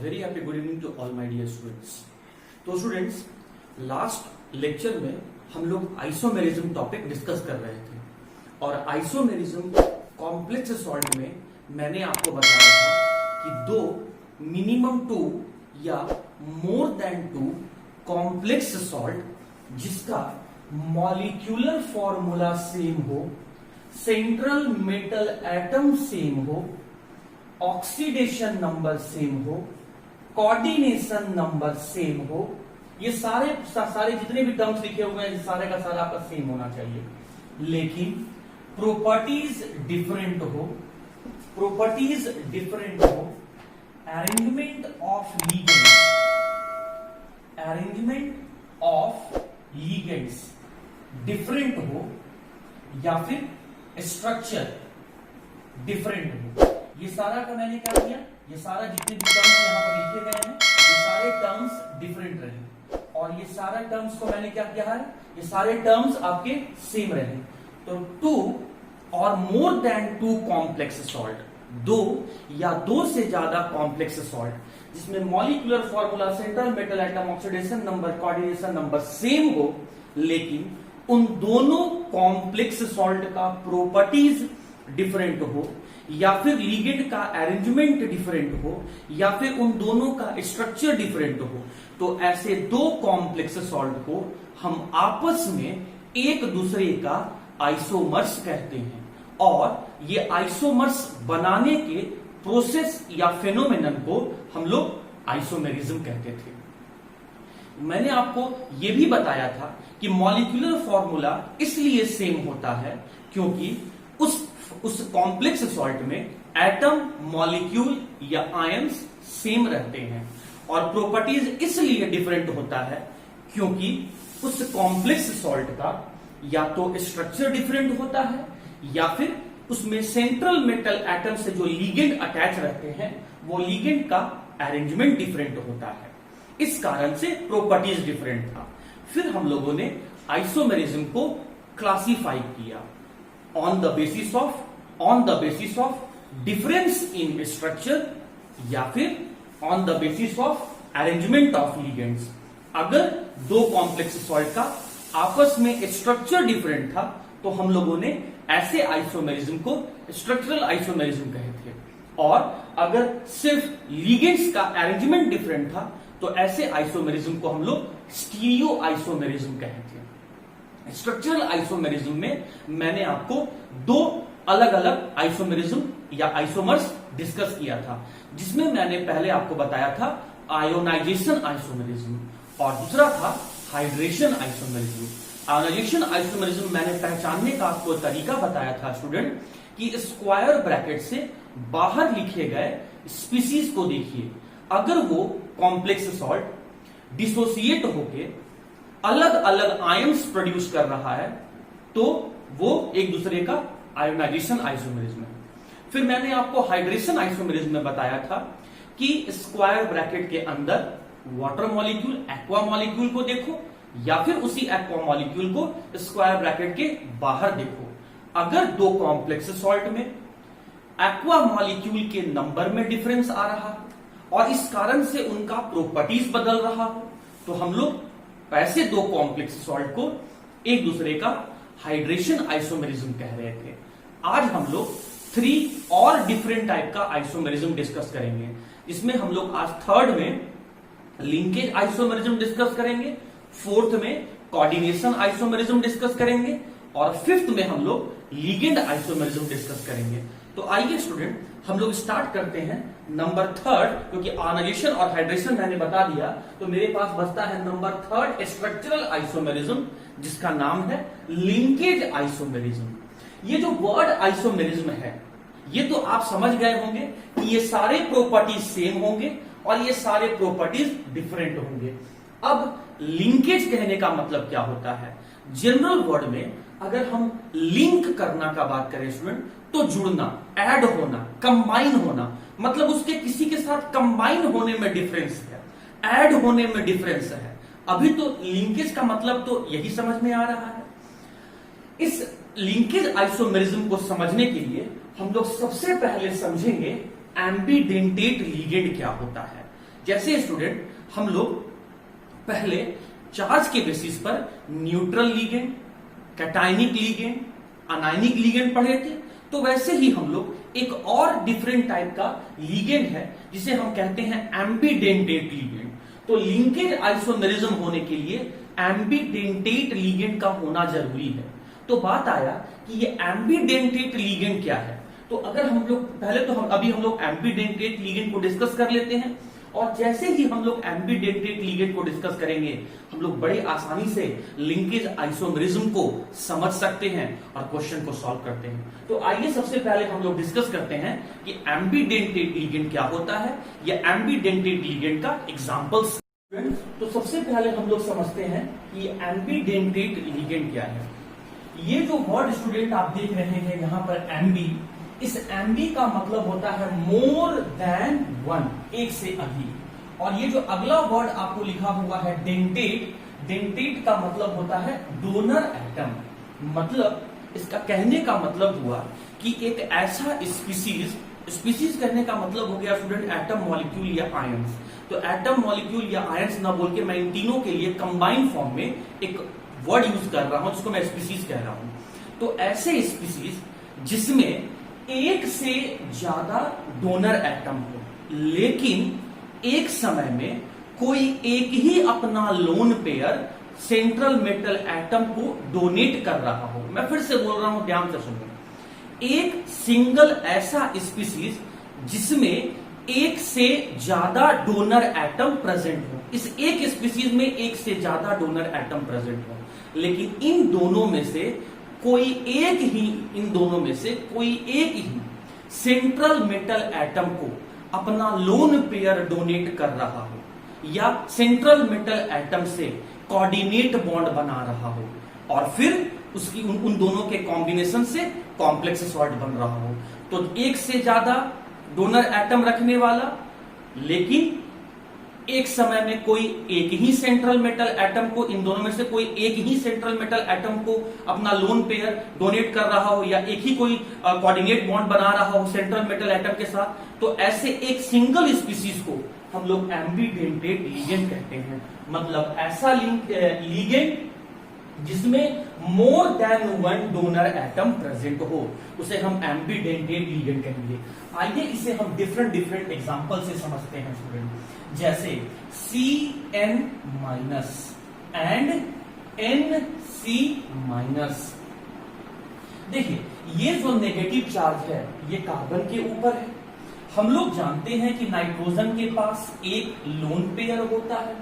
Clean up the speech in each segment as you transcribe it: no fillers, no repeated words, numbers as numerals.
Very happy good evening to all my dear students. तो students, last lecture में हम लोग आइसोमेरिज्म टॉपिक डिस्कस कर रहे थे और आइसोमेरिज्म कॉम्प्लेक्स सॉल्ट में मैंने आपको बताया था कि दो मिनिमम टू या more than two complex salt जिसका मॉलिक्यूलर फॉर्मूला सेम हो, सेंट्रल मेटल एटम सेम हो, ऑक्सीडेशन नंबर सेम हो, कोऑर्डिनेशन नंबर सेम हो, ये सारे जितने भी टर्म्स लिखे हुए हैं सारे का सारा आपका सेम होना चाहिए। लेकिन प्रॉपर्टीज डिफरेंट हो, अरेंजमेंट ऑफ लीगेंड्स डिफरेंट हो या फिर स्ट्रक्चर डिफरेंट हो। ये सारा का मैंने क्या किया, ये सारा जितने भी टर्म्स यहां पर लिखे गए हैं ये सारे टर्म्स डिफरेंट रहे और ये सारे टर्म्स को मैंने क्या किया है, ये सारे टर्म्स आपके सेम रहे। तो टू और more than two complex salt, दो या दो से ज्यादा कॉम्प्लेक्स सॉल्ट जिसमें molecular formula, central metal atom, oxidation number, coordination number same हो, लेकिन उन दोनों कॉम्प्लेक्स सॉल्ट का प्रॉपर्टीज डिफरेंट हो या फिर लीगेंड का अरेंजमेंट डिफरेंट हो या फिर उन दोनों का स्ट्रक्चर डिफरेंट हो, तो ऐसे दो कॉम्प्लेक्स सॉल्ट को हम आपस में एक दूसरे का आइसोमर्स कहते हैं। और ये आइसोमर्स बनाने के प्रोसेस या फेनोमेनन को हम लोग आइसोमेरिज्म कहते थे। मैंने आपको यह भी बताया था कि मॉलिक्यूलर फॉर्मूला इसलिए सेम होता है क्योंकि उस कॉम्प्लेक्स सॉल्ट में एटम, मॉलिक्यूल या आयंस सेम रहते हैं और प्रॉपर्टीज इसलिए डिफरेंट होता है क्योंकि उस कॉम्प्लेक्स सॉल्ट का या तो स्ट्रक्चर डिफरेंट होता है या फिर उसमें सेंट्रल मेटल एटम से जो लीगेंड अटैच रहते हैं वो लीगेंड का अरेंजमेंट डिफरेंट होता है। इस कारण से प्रॉपर्टीज डिफरेंट था। फिर हम लोगों ने आइसोमेरिज्म को क्लासिफाई किया on the basis of difference in structure या फिर on the basis of arrangement of ligands. अगर दो कॉम्प्लेक्स सॉल्ट का आपस में स्ट्रक्चर डिफरेंट था तो हम लोगों ने ऐसे आइसोमेरिज्म को स्ट्रक्चरल आइसोमेरिज्म कहे थे, और अगर सिर्फ लीगेंड्स का अरेंजमेंट डिफरेंट था तो ऐसे आइसोमेरिज्म को हम लोग स्टीरियो आइसोमेरिज्म कहे थे। स्ट्रक्चरल आइसोमेरिज्म में मैंने आपको दो अलग अलग आइसोमेरिज्म या आइसोमर्स डिस्कस किया था, जिसमें मैंने पहले आपको बताया था आयोनाइजेशन आइसोमेरिज्म और दूसरा था हाइड्रेशन आइसोमेरिज्म। आयोनाइजेशन आइसोमेरिज्म मैंने पहचानने का आपको तरीका बताया था स्टूडेंट कि स्क्वायर ब्रैकेट से बाहर लिखे गए स्पीसीज को देखिए, अगर वो कॉम्प्लेक्स सॉल्ट डिसोसिएट होके अलग अलग आयंस प्रोड्यूस कर रहा है तो वो एक दूसरे का आयोनाइजेशन आइसोमेरिज्म है। फिर मैंने आपको हाइड्रेशन आइसोमेरिज्म में बताया था कि स्क्वायर ब्रैकेट के अंदर वाटर मॉलिक्यूल, एक्वा मॉलिक्यूल को देखो या फिर उसी एक्वा मॉलिक्यूल को स्क्वायर ब्रैकेट के बाहर देखो। अगर दो कॉम्प्लेक्स सॉल्ट में एक्वा मॉलिक्यूल के नंबर में डिफरेंस आ रहा है और इस कारण से उनका प्रॉपर्टीज बदल रहा हो तो हम लोग ऐसे दो कॉम्प्लेक्स सॉल्ट को एक दूसरे का हाइड्रेशन आइसोमेरिज्म कह रहे थे। आज हम लोग 3 और डिफरेंट टाइप का आइसोमेरिज्म डिस्कस करेंगे, जिसमें हम लोग आज थर्ड में लिंकेज आइसोमेरिज्म डिस्कस करेंगे, फोर्थ में कोऑर्डिनेशन आइसोमेरिज्म डिस्कस करेंगे और फिफ्थ में हम लोग लीगेंड आइसोमेरिज्म डिस्कस करेंगे। तो आइए स्टूडेंट हम लोग स्टार्ट करते हैं नंबर थर्ड, क्योंकि आयोनाइजेशन और हाइड्रेशन मैंने बता दिया तो मेरे पास बचता है नंबर थर्ड स्ट्रक्चरल आइसोमेरिज्म, जिसका नाम है लिंकेज आइसोमेरिज्म। ये जो वर्ड आइसोमेरिज्म है ये तो आप समझ गए होंगे कि ये सारे प्रॉपर्टीज सेम होंगे और ये सारे प्रॉपर्टीज डिफरेंट होंगे। अब लिंकेज कहने का मतलब क्या होता है? जनरल वर्ड में अगर हम लिंक करना का बात करें स्टूडेंट तो जुड़ना, ऐड होना, कंबाइन होना, मतलब उसके किसी के साथ कंबाइन होने में डिफरेंस है, ऐड होने में डिफरेंस है। अभी तो लिंकेज का मतलब तो यही समझ में आ रहा है। इस लिंकेज आइसोमेरिज्म को समझने के लिए हम लोग सबसे पहले समझेंगे एम्बीडेंटेट लीगेंड क्या होता है। जैसे स्टूडेंट हम लोग पहले चार्ज के बेसिस पर neutral ligand, cationic ligand, anionic ligand पढ़े थे, तो वैसे ही हम लोग एक और डिफरेंट टाइप का लिगेंड है जिसे हम कहते हैं एम्बीडेंटेट लिगेंड। तो लिंकेज आइसोमेरिज्म होने के लिए एम्बीडेंटेट लिगेंड का होना जरूरी है। तो बात आया कि ये एम्बीडेंटेट लिगेंड क्या है। तो अगर हम लोग पहले तो अभी हम लोग एम्बीडेंटेट लिगेंड को डिस्कस कर लेते हैं, और जैसे ही हम लोग एम्बीडेंटेट लिगेंड को डिस्कस करेंगे हम लोग बड़े आसानी से लिंकेज आइसोमेरिज्म को समझ सकते हैं और क्वेश्चन को सॉल्व करते हैं। तो आइए सबसे पहले हम लोग डिस्कस करते हैं कि एम्बीडेंटेट लिगेंड क्या होता है या एम्बीडेंटेट लिगेंड का एग्जांपल्स। तो सबसे पहले हम लोग समझते हैं कि एम्बीडेंटेट लिगेंड क्या है। ये जो वर्ड स्टूडेंट आप देख रहे हैं यहाँ पर एम्बी, इस एम्बी का मतलब होता है मोर देन वन, एक से अधिक। और ये जो अगला वर्ड आपको लिखा हुआ है डेंटेट, डेंटेट का मतलब होता है डोनर एटम। मतलब इसका कहने का मतलब हुआ कि एक ऐसा स्पीसीज, स्पीसीज कहने का मतलब हो गया स्टूडेंट एटम, मॉलिक्यूल या आयंस। तो एटम, मॉलिक्यूल या आयंस ना बोल के मैं इन तीनों के लिए कंबाइंड फॉर्म में एक वर्ड यूज कर रहा हूं जिसको मैं स्पीसीज कह रहा हूं। तो ऐसे स्पीसीज जिसमें एक से ज्यादा डोनर एटम हो, लेकिन एक समय में कोई एक ही अपना lone pair central metal atom को डोनेट कर रहा हो। मैं फिर से बोल रहा हूं, ध्यान से सुनो। एक सिंगल ऐसा स्पीसीज जिसमें एक से ज्यादा डोनर एटम प्रेजेंट हो, इस एक स्पीसीज में एक से ज्यादा डोनर एटम प्रेजेंट हो, लेकिन इन दोनों में से कोई एक ही सेंट्रल मेटल एटम को अपना लोन पेयर डोनेट कर रहा हो, या सेंट्रल मेटल एटम से कोऑर्डिनेट बॉन्ड बना रहा हो, और फिर उसकी उन दोनों के कॉम्बिनेशन से कॉम्प्लेक्स सॉल्ट बन रहा हो। तो एक से ज्यादा डोनर एटम रखने वाला, लेकिन एक समय में कोई एक ही सेंट्रल मेटल एटम को, इन दोनों में से कोई एक ही सेंट्रल मेटल एटम को अपना लोन पेयर डोनेट कर रहा हो, या एक ही कोई कोऑर्डिनेट बॉन्ड बना रहा हो सेंट्रल मेटल एटम के साथ। तो ऐसे एक सिंगल स्पीसीज को हम लोग एम्बीडेंटेट लिगेंड कहते हैं। मतलब ऐसा लिगेंड जिसमें more than one donor atom present हो, उसे हम एम्बीडेंटेट लिगेंड कहेंगे। आइए इसे हम डिफरेंट एग्जांपल से समझते हैं स्टूडेंट। जैसे Cn- एंड Nc-। देखिए, ये जो नेगेटिव चार्ज है ये कार्बन के ऊपर है। हम लोग जानते हैं कि नाइट्रोजन के पास एक लोन पेयर होता है,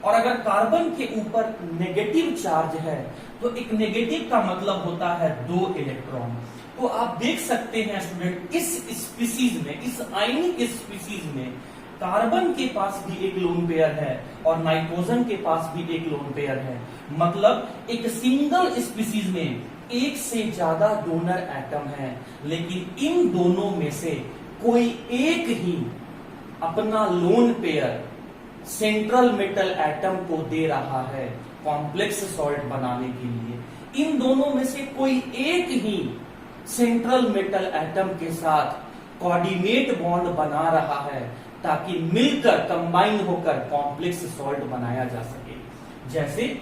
और अगर कार्बन के ऊपर नेगेटिव चार्ज है तो एक नेगेटिव का मतलब होता है 2 इलेक्ट्रॉन। तो आप देख सकते हैं स्टूडेंट, इस स्पीसीज में, इस आयनिक स्पीसीज में कार्बन के पास भी एक लोन पेयर है और नाइट्रोजन के पास भी एक लोन पेयर है। मतलब एक सिंगल स्पीसीज में एक से ज्यादा डोनर एटम है, लेकिन इन दोनों में से कोई एक ही अपना lone pair central metal atom को दे रहा है कॉम्प्लेक्स सॉल्ट बनाने के लिए। इन दोनों में से कोई एक ही सेंट्रल मेटल एटम के साथ कोऑर्डिनेट बॉन्ड बना रहा है ताकि मिलकर कंबाइन होकर कॉम्प्लेक्स सॉल्ट बनाया जा सके। जैसे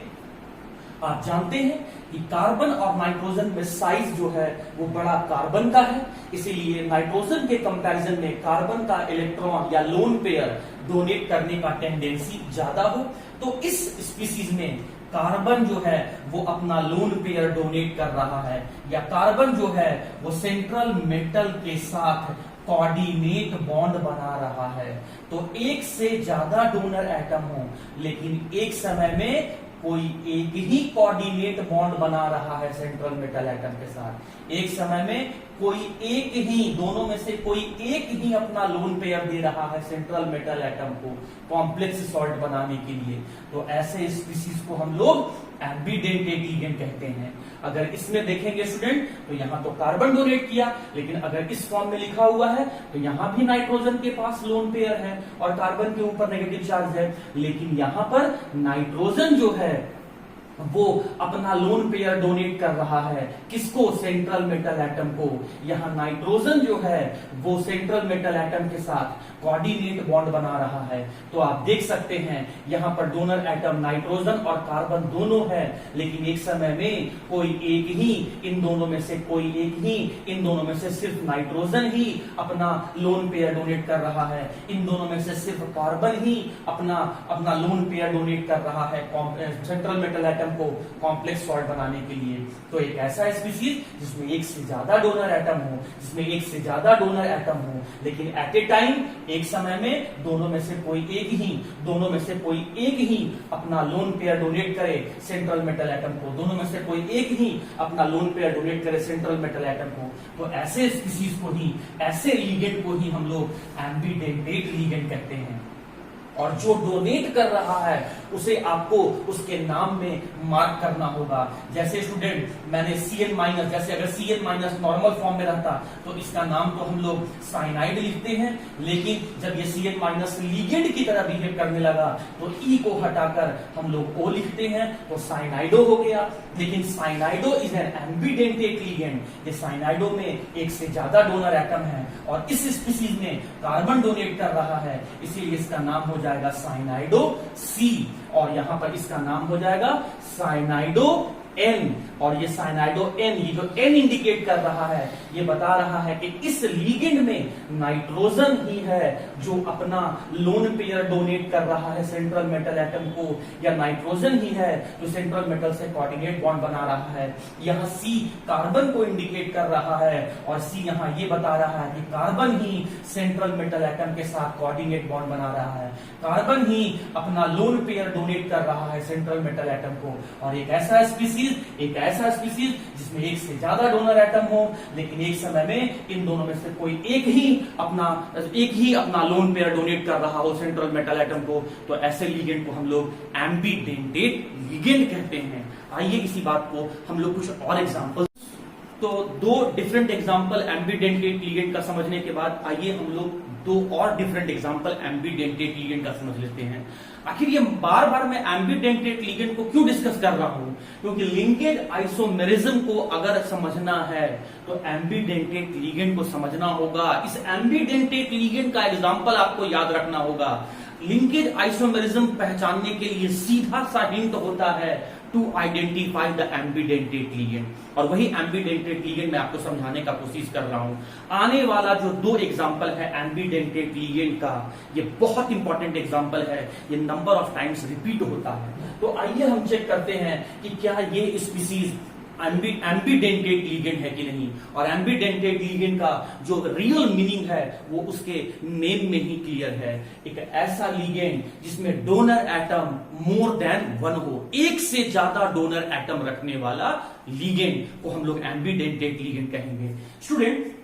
आप जानते हैं कि कार्बन और नाइट्रोजन में साइज जो है वो बड़ा कार्बन का है, इसीलिए नाइट्रोजन के कंपैरिजन में कार्बन का इलेक्ट्रॉन या लोन पेयर डोनेट करने का टेंडेंसी ज्यादा हो। तो इस स्पीसीज में कार्बन जो है वो अपना लोन पेयर डोनेट कर रहा है, या कार्बन जो है वो सेंट्रल मेटल के साथ कोऑर्डिनेट बॉन्ड बना रहा है। तो एक से ज्यादा डोनर एटम हो, लेकिन एक समय में कोई एक ही कोऑर्डिनेट बॉन्ड बना रहा है सेंट्रल मेटल एटम के साथ। एक समय में कोई एक ही, दोनों में से कोई एक ही अपना लोन पेयर दे रहा है सेंट्रल मेटल एटम को कॉम्प्लेक्स सॉल्ट बनाने के लिए। तो ऐसे स्पीसीज को हम लोग एम्बीडेंटेट लिगेंड कहते हैं। अगर इसमें देखेंगे स्टूडेंट तो यहां तो कार्बन डोनेट किया, लेकिन अगर इस फॉर्म में लिखा हुआ है तो यहां भी नाइट्रोजन के पास लोन पेयर है और कार्बन के ऊपर नेगेटिव चार्ज है, लेकिन यहां पर नाइट्रोजन जो है वो अपना लोन पेयर डोनेट कर रहा है, किसको? सेंट्रल मेटल एटम को। यहां नाइट्रोजन जो है वो सेंट्रल मेटल एटम के साथ कोऑर्डिनेट बॉन्ड बना रहा है। तो आप देख सकते हैं यहां पर डोनर एटम नाइट्रोजन और कार्बन दोनों है, लेकिन एक समय में कोई एक ही इन दोनों में से कोई एक ही इन दोनों में से सिर्फ नाइट्रोजन ही अपना लोन पेयर डोनेट कर रहा है। इन दोनों में से सिर्फ कार्बन ही अपना लोन पेयर डोनेट कर रहा है सेंट्रल मेटल एटम को कॉम्प्लेक्स सॉल्ट बनाने के लिए। तो एक ऐसा स्पीशीज जिसमें एक से ज्यादा डोनर एटम हो, जिसमें एक से ज्यादा डोनर एटम हो, लेकिन एट ए टाइम एक समय में दोनों में से कोई एक ही अपना लोन पेयर डोनेट करे सेंट्रल मेटल एटम को, दोनों में से कोई एक ही अपना लोन पेयर डोनेट करे सेंट्रल मेटल एटम को। तो ऐसे स्पीशीज को ही, ऐसे लिगेंड को ही हम लोग एम्बीडेंटेट लिगेंड कहते हैं। और जो डोनेट कर रहा है उसे आपको उसके नाम में मार्क करना होगा। जैसे स्टूडेंट मैंने Cn-, जैसे अगर Cn- नॉर्मल फॉर्म में रहता तो इसका नाम तो हम लोग साइनाइड लिखते हैं, लेकिन जब ये Cn- लिगेंड की तरह बिहेव करने लगा तो E को हटाकर हम लोग O लिखते हैं, तो साइनाइडो हो गया। लेकिन साइनाइडो इज एन एम्बीडेंटेट लिगेंड। ये साइनाइडो में एक से ज्यादा डोनर एटम है और इस स्पीशीज में कार्बन डोनेट कर रहा है, इसीलिए इसका नाम हो जाएगा साइनाइडो C, और यहां पर इसका नाम हो जाएगा साइनाइडो N। और ये साइनाइडो N, ये जो N इंडिकेट कर रहा है, ये बता रहा है कि इस लिगेंड में नाइट्रोजन ही है जो अपना लोन पेयर डोनेट कर रहा है सेंट्रल मेटल एटम को, या नाइट्रोजन ही है जो सेंट्रल मेटल से कोऑर्डिनेट बॉन्ड बना रहा है। यहाँ C कार्बन को इंडिकेट कर रहा है और C यहाँ ये बता रहा है कि कार्बन ही सेंट्रल मेटल एटम के साथ कोऑर्डिनेट बॉन्ड बना रहा है, कार्बन ही अपना लोन पेयर डोनेट कर रहा है सेंट्रल मेटल एटम को। और एक ऐसा स्पीशीज जिसमें एक से ज्यादा डोनर एटम हो, लेकिन एक समय में इन दोनों में से कोई एक ही अपना लोन पेयर डोनेट कर रहा हो सेंट्रल मेटल एटम को, तो ऐसे लिगेंड को हम लोग एम्बीडेंटेट लिगेंड कहते हैं। आइए इसी बात को हम लोग कुछ और एग्जांपल, तो दो डिफरेंट एग्जांपल एम्बीडेंटेट लिगेंड का समझने के बाद आइए हम लोग दो और डिफरेंट एग्जांपल एम्बीडेंटेट लिगेंड का समझ लेते हैं। आखिर ये बार बार मैं एम्बीडेंटेट लिगेंड को क्यों डिस्कस कर रहा हूं? क्योंकि लिंकेज आइसोमेरिज्म को अगर समझना है तो एम्बीडेंटेट लिगेंड को समझना होगा। इस एम्बीडेंटेट लिगेंड का एग्जांपल आपको याद रखना होगा। लिंकेज आइसोमेरिज्म पहचानने के लिए सीधा सा हिंट होता है to identify the ambidentate ligand, और वही एम्बीडेंटेट लिगेंड मैं आपको समझाने का कोशिश कर रहा हूं। आने वाला जो दो एग्जांपल है एम्बीडेंटेट लिगेंड का, ये बहुत इंपॉर्टेंट एग्जांपल है, ये नंबर ऑफ टाइम्स रिपीट होता है। तो आइए हम चेक करते हैं कि क्या ये स्पीशीज एम्बीडेंटेट लिगेंड है कि नहीं। और एम्बीडेंटेट लिगेंड का जो रियल मीनिंग है वो उसके नेम में ही क्लियर है। एक ऐसा लिगेंड जिसमें donor atom more than one हो, एक से ज्यादा डोनर एटम रखने वाला लिगेंड को हम लोग एम्बीडेंटेट लिगेंड कहेंगे। स्टूडेंट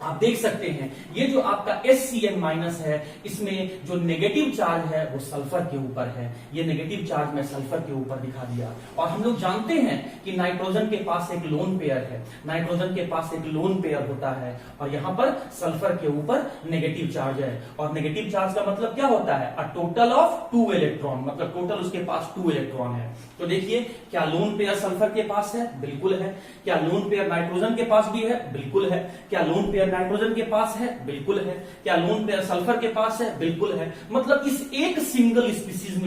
आप देख सकते हैं ये जो आपका SCN- है, इसमें जो नेगेटिव चार्ज है वो सल्फर के ऊपर है। ये नेगेटिव चार्ज मैं सल्फर के ऊपर दिखा दिया। और हम लोग जानते हैं कि नाइट्रोजन के पास एक लोन पेयर है, नाइट्रोजन के पास एक लोन पेयर होता है, और यहां पर सल्फर के ऊपर नेगेटिव चार्ज है। और नेगेटिव चार्ज का मतलब क्या होता है? अ टोटल ऑफ 2 इलेक्ट्रॉन, मतलब टोटल उसके पास 2 इलेक्ट्रॉन है। तो देखिए क्या लोन पेयर सल्फर के पास है? बिल्कुल है। क्या लोन पेयर नाइट्रोजन के पास भी है? बिल्कुल है। क्या लोन पेयर नाइट्रोजन के पास है? बिल्कुल है। क्या लोन पेयर सल्फर के पास है? बिल्कुल है। मतलब इस एक सिंगल स्पीशीज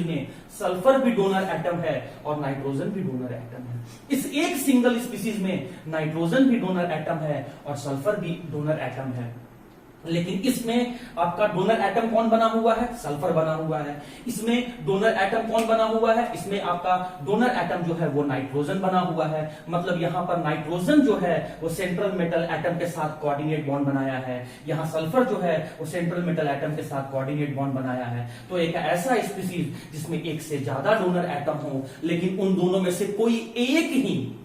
में सल्फर भी डोनर एटम है और नाइट्रोजन भी डोनर एटम है। इस एक सिंगल स्पीशीज में नाइट्रोजन भी डोनर एटम है और सल्फर भी डोनर एटम है। लेकिन इसमें आपका डोनर एटम कौन बना हुआ है? सल्फर बना हुआ है। इसमें डोनर एटम कौन बना हुआ है? इसमें आपका डोनर एटम जो है वो नाइट्रोजन बना हुआ है। मतलब यहां पर नाइट्रोजन जो है वो सेंट्रल मेटल एटम के साथ कोऑर्डिनेट बॉन्ड बनाया है, यहां सल्फर जो है वो सेंट्रल मेटल एटम के साथ कोऑर्डिनेट बॉन्ड बनाया है। तो एक ऐसा स्पीशीज जिसमें एक से ज्यादा डोनर एटम हो, लेकिन उन दोनों में से कोई एक ही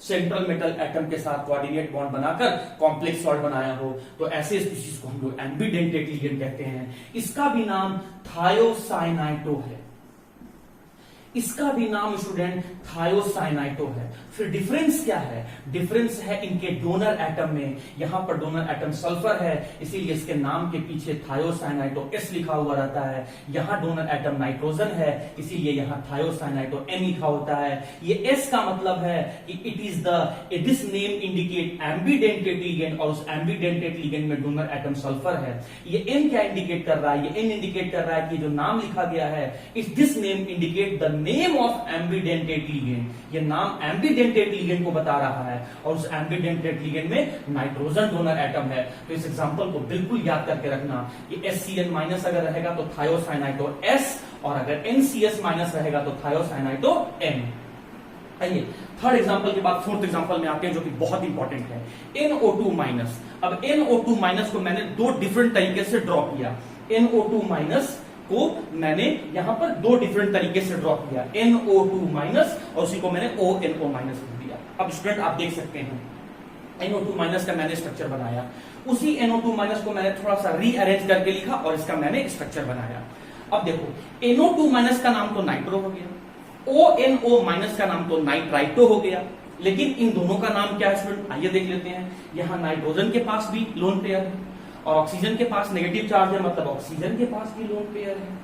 सेंट्रल मेटल एटम के साथ कोऑर्डिनेट बॉन्ड बनाकर कॉम्प्लेक्स सॉल्ट बनाया हो, तो ऐसे स्पीशीज को हम लोग एम्बीडेंटेट लिगेंड कहते हैं। इसका भी नाम थायोसाइनाइटो है। इसका भी नाम स्टूडेंट थायोसाइनाइटो है। फिर डिफरेंस क्या है? डिफरेंस है इनके डोनर एटम में। यहां पर डोनर एटम सल्फर है, इसीलिए इसके नाम के पीछे थायोसाइनाइटो एस लिखा हुआ रहता है। यहां डोनर एटम नाइट्रोजन है, इसीलिए यहां थायोसाइनाइटो एन लिखा होता है। ये एस का मतलब है कि it is this name indicate एम्बीडेंटेड ligand, और उस एम्बीडेंटेड लिगेंड में डोनर एटम सल्फर है। ये एन क्या इंडिकेट कर रहा है? ये एन इंडिकेट कर रहा है कि जो नाम लिखा गया है, it this name indicate the name of एम्बीडेंटेड ligand. ये नाम एम्बीडेंटेड लिगेंड को बता रहा है, और उस एम्बीडेंटेड लिगेंड में नाइट्रोजन डोनर एटम है। तो इस एग्जांपल को बिल्कुल याद करके रखना कि SCN माइनस अगर रहेगा तो थायोसाइनाइटो S, और अगर NCS माइनस रहेगा तो थायोसाइनाइटो N। आइए थर्ड एग्जांपल के बाद फोर्थ एग्जांपल में आते हैं, जो कि बहुत इंपॉर्टेंट है, NO2 माइनस। अब NO2 माइनस को मैंने दो डिफरेंट तरीके से ड्रॉ किया। NO2 माइनस को मैंने यहां पर दो डिफरेंट तरीके से ड्रॉ किया, NO2 माइनस, और उसी को मैंने ONO माइनस लिख दिया। अब स्टूडेंट आप देख सकते हैं NO2 माइनस का मैंने स्ट्रक्चर बनाया, उसी NO2 माइनस को मैंने थोड़ा सा रीअरेंज करके लिखा और इसका मैंने स्ट्रक्चर बनाया। अब देखो NO2 माइनस का नाम तो नाइट्रो हो गया, ONO माइनस का नाम तो नाइट्राइटो हो गया, लेकिन इन दोनों का नाम क्या है स्टूडेंट? आइए देख लेते हैं। यहां नाइट्रोजन के पास भी लोन पेयर है, और ऑक्सीजन के पास नेगेटिव चार्ज है, मतलब ऑक्सीजन के पास भी लोन पेयर है।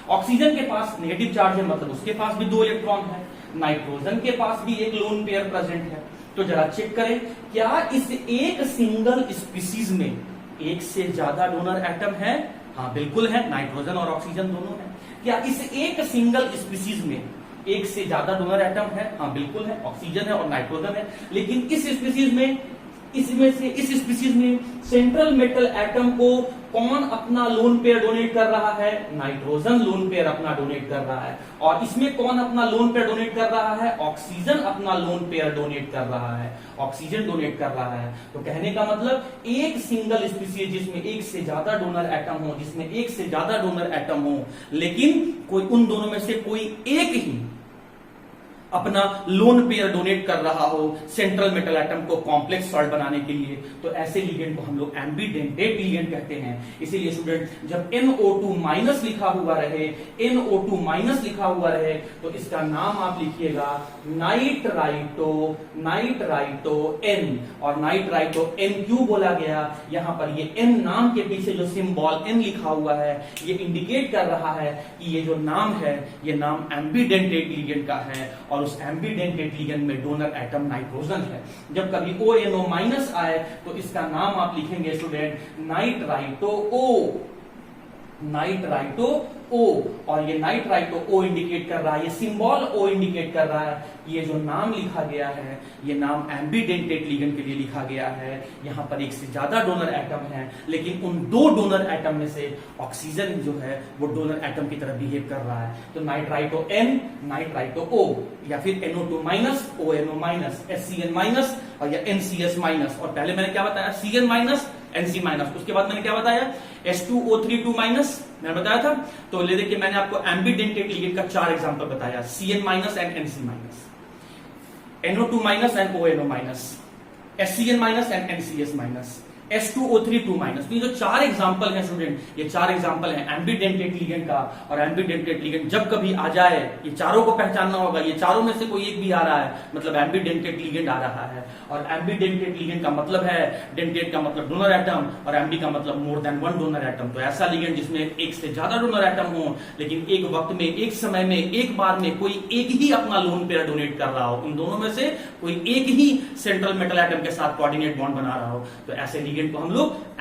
ऑक्सीजन के पास नेगेटिव चार्ज है, मतलब उसके पास भी 2 इलेक्ट्रॉन है। नाइट्रोजन के पास भी एक लोन पेयर प्रेजेंट है। तो जरा चेक करें, क्या इस एक सिंगल स्पीसीज में एक से ज्यादा डोनर एटम है? हाँ बिल्कुल है, नाइट्रोजन और ऑक्सीजन दोनों है। क्या इस एक सिंगल स्पीसीज में एक से ज्यादा डोनर एटम है? हाँ बिल्कुल है, ऑक्सीजन है और नाइट्रोजन है। लेकिन इस स्पीसीज में, इसमें से इस स्पीसीज में सेंट्रल मेटल एटम को कौन अपना लोन पेयर डोनेट कर रहा है? नाइट्रोजन लोन पेयर अपना डोनेट कर रहा है। और इसमें कौन अपना लोन पेयर डोनेट कर रहा है? ऑक्सीजन अपना लोन पेयर डोनेट कर रहा है, ऑक्सीजन डोनेट कर रहा है। तो कहने का मतलब एक सिंगल स्पीसीज जिसमें एक से ज्यादा डोनर एटम हो, जिसमें एक से ज्यादा डोनर एटम हो, लेकिन कोई उन दोनों में से कोई एक ही अपना लोन पेयर डोनेट कर रहा हो सेंट्रल मेटल एटम को कॉम्प्लेक्स सॉल्ट बनाने के लिए, तो ऐसे लिगेंड को हम लोग एम्बीडेंटेड लिगेंड कहते हैं। इसीलिए स्टूडेंट जब NO2 माइनस लिखा हुआ रहे, NO2 माइनस लिखा हुआ रहे, तो इसका नाम आप लिखिएगा नाइट्राइटो, नाइट्राइटो N। और नाइट्राइटो N क्यों बोला गया? यहां पर ये N नाम के पीछे जो सिंबल N लिखा हुआ है, ये इंडिकेट कर रहा है कि ये जो नाम है, ये नाम एम्बीडेंटेड लिगेंड का है, और उस एम्बीडेंटेड लिगेंड में डोनर एटम नाइट्रोजन है। जब कभी ONO माइनस आए तो इसका नाम आप लिखेंगे student nitrito O, nitrito O। और ये नाइट्राइटो O इंडिकेट कर रहा है, ये सिंबल O इंडिकेट कर रहा है, ये जो नाम लिखा गया है, ये नाम एम्बीडेंटेड लिगेंड के लिए लिखा गया है। यहां पर एक से ज्यादा डोनर एटम है, लेकिन उन दो डोनर एटम में से ऑक्सीजन जो है वो डोनर एटम की तरह बिहेव कर रहा है। तो नाइट्राइटो N, नाइट्राइटो O, या फिर NO2 minus, ONO minus, SCN minus, और या NCS माइनस। और पहले मैंने क्या बताया? CN minus, NC minus. उसके बाद मैंने क्या बताया? H2O32 माइनस मैंने बताया था। तो ले देखिए, मैंने आपको एम्बीडेंटेड लिगेंड का 4 एग्जांपल बताया, CN minus and NC minus, NO2 minus and ONO minus, SCN minus and NCS minus, H2O32 minus. तो ये जो 4 एग्जांपल हैं स्टूडेंट, ये 4 एग्जांपल हैं एम्बीडेंटेड लिगेंड का। और एम्बीडेंटेड लिगेंड जब कभी आ जाए, ये चारों को पहचानना होगा, ये चारों में से कोई एक भी आ रहा है मतलब एम्बीडेंटेड लिगेंड आ रहा है। और एम्बीडेंटेड लिगेंड का मतलब है, डेंटेड का मतलब डोनर एटम, और एम्बी का मतलब more than one donor atom. तो ऐसा लिगेंड जिसमें एक से ज्यादा डोनर एटम हो, लेकिन एक वक्त में, एक समय में, एक बार में कोई एक ही अपना लोन पेयर डोनेट कर रहा हो, इन दोनों में से कोई एक ही सेंट्रल मेटल एटम के साथ कोऑर्डिनेट बॉन्ड बना रहा हो, तो ऐसे लिगेंड को हम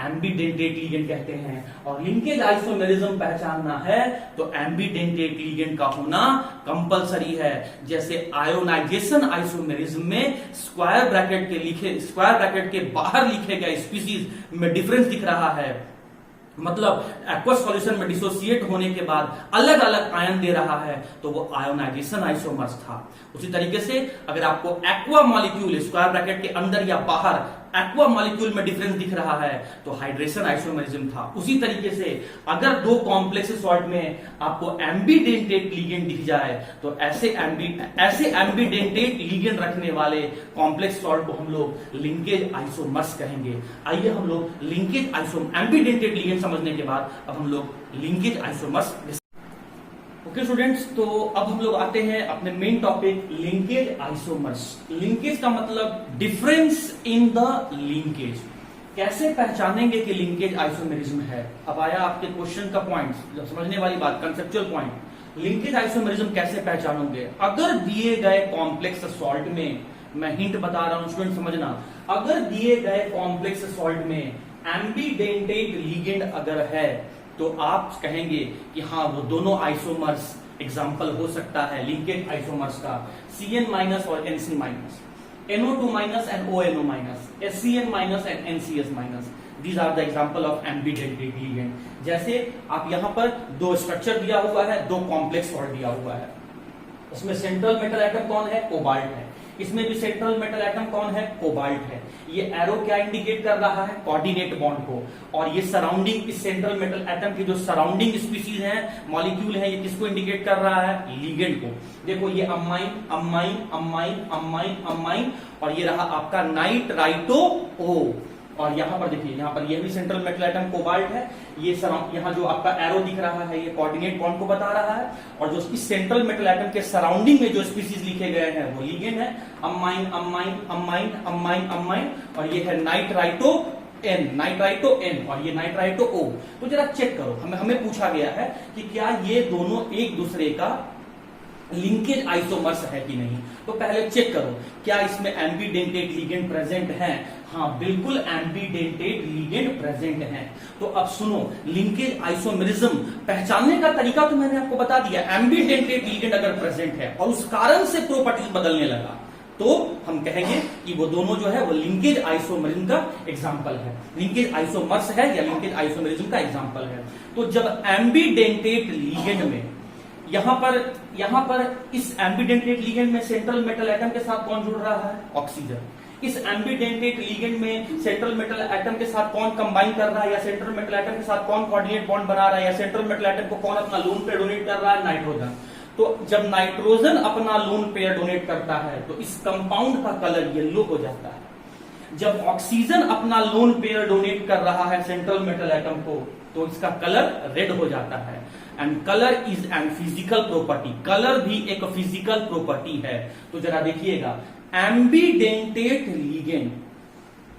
एम्बीडेंटेड लिगेंड कहते हैं। और लिंकेज आइसोमेरिज्म पहचानना है तो एम्बीडेंटेड लिगेंड का होना कंपलसरी है। जैसे आयोनाइजेशन आइसोमेरिज्म में स्क्वायर ब्रैकेट के बाहर लिखे गए स्पीसीज में डिफरेंस दिख रहा है, मतलब एक्वस सॉल्यूशन में डिसोसिएट होने के बाद अलग अलग आयन दे रहा है, तो वो आयोनाइजेशन आइसोमर्स था। उसी तरीके से अगर आपको एक्वा मॉलिक्यूल स्क्वायर ब्रैकेट के अंदर या बाहर एक्वा मॉलिक्यूल में डिफरेंस दिख रहा है तो हाइड्रेशन आइसोमेरिज्म था। उसी तरीके से अगर दो कॉम्प्लेक्स सॉल्ट में आपको एम्बीडेंटेड लिगेंड दिख जाए तो ऐसे एम्बीडेंटेड लिगेंड रखने वाले कॉम्प्लेक्स सॉल्ट को हम लोग लिंकेज आइसोमर्स कहेंगे। आइए हम लोग लिंकेज एम्बीडेंटेड लिगेंड समझने के बाद अब हम लोग linkage isomers. Okay okay students, तो अब हम लोग आते हैं अपने main topic linkage isomers. Linkage का मतलब डिफरेंस इन द लिंकेज। कैसे पहचानेंगे कि लिंकेज आइसोमेरिज्म है? अब आया आपके क्वेश्चन का पॉइंट, जब समझने वाली बात, कंसेप्चुअल पॉइंट। लिंकेज आइसोमेरिज्म कैसे पहचानोगे? अगर दिए गए कॉम्प्लेक्स सॉल्ट में, मैं हिंट बता रहा हूं स्टूडेंट समझना, अगर दिए गए कॉम्प्लेक्स सॉल्ट में एम्बीडेंटेट लिगेंड अगर है तो आप कहेंगे कि हाँ वो दोनों आइसोमर्स एग्जाम्पल हो सकता है लिंकेज आइसोमर्स का, Cn माइनस और Nc minus, NO2 minus and ONO minus, SCN minus and NCS minus. These are the example of ambidentate ligand. जैसे आप यहां पर दो स्ट्रक्चर दिया हुआ है, दो कॉम्प्लेक्स सॉल्ट दिया हुआ है, उसमें सेंट्रल मेटल एटम कौन है? कोबाल्ट है। इसमें भी सेंट्रल मेटल एटम कौन है? कोबाल्ट है। ये एरो क्या इंडिकेट कर रहा है? कोऑर्डिनेट बॉन्ड को। और ये सराउंडिंग, इस सेंट्रल मेटल एटम के जो सराउंडिंग स्पीसीज हैं, मॉलिक्यूल है, ये किसको इंडिकेट कर रहा है? लिगेंड को। देखो ये amine amine amine amine amine, और ये रहा आपका नाइट्राइटो O। और यहां पर देखिए, यहां पर ये भी सेंट्रल मेटल एटम कोबाल्ट है। ये यहां जो आपका एरो दिख रहा है ये कोऑर्डिनेट बॉन्ड को बता रहा है, और जो इस सेंट्रल मेटल एटम के सराउंडिंग में जो स्पीसीज लिखे गए हैं वो लिगेंड है, amine amine amine amine amine, और ये है नाइट्राइटो N, नाइट्राइटो N, और ये नाइट्राइटो O। तो जरा चेक करो, हमें पूछा गया है कि क्या ये दोनों एक दूसरे का लिंकेज आइसोमर्स है कि नहीं। तो पहले चेक करो क्या इसमें एम्बीडेंटेट लिगेंड प्रेजेंट है। हाँ बिल्कुल एम्बीडेंटेट लिगेंड प्रेजेंट है। तो अब सुनो, लिंकेज आइसोमेरिज्म पहचानने का तरीका तो मैंने आपको बता दिया। एम्बीडेंटेट लिगेंड अगर प्रेजेंट है और उस कारण से प्रॉपर्टीज बदलने लगा तो हम कहेंगे कि वो दोनों जो है वो लिंकेज आइसोमेरिज्म का एग्जांपल है, लिंकेज आइसोमर्स है या लिंकेज आइसोमेरिज्म का एग्जांपल है। तो जब एम्बीडेंटेट लिगेंड में यहां पर इस एम्बीडेंटेट लिगेंड में सेंट्रल मेटल एटम के साथ कौन जुड़ रहा है? ऑक्सीजन। इस एम्बीडेंटेट लिगेंड में सेंट्रल मेटल एटम के साथ कौन कंबाइन कर रहा है, या सेंट्रल मेटल एटम के साथ कौन कोऑर्डिनेट बॉन्ड बना रहा है, या सेंट्रल मेटल एटम को कौन अपना लोन पेयर डोनेट कर रहा है? नाइट्रोजन। तो जब नाइट्रोजन अपना लोन पेयर डोनेट करता है तो इस कंपाउंड का कलर येलो हो जाता है। जब ऑक्सीजन अपना लोन पेयर डोनेट कर रहा है सेंट्रल मेटल एटम को तो इसका कलर रेड हो जाता है। And colour is an physical property, colour भी एक फिजिकल प्रॉपर्टी है। तो जरा देखिएगा, एम्बीडेंटेट लिगेंड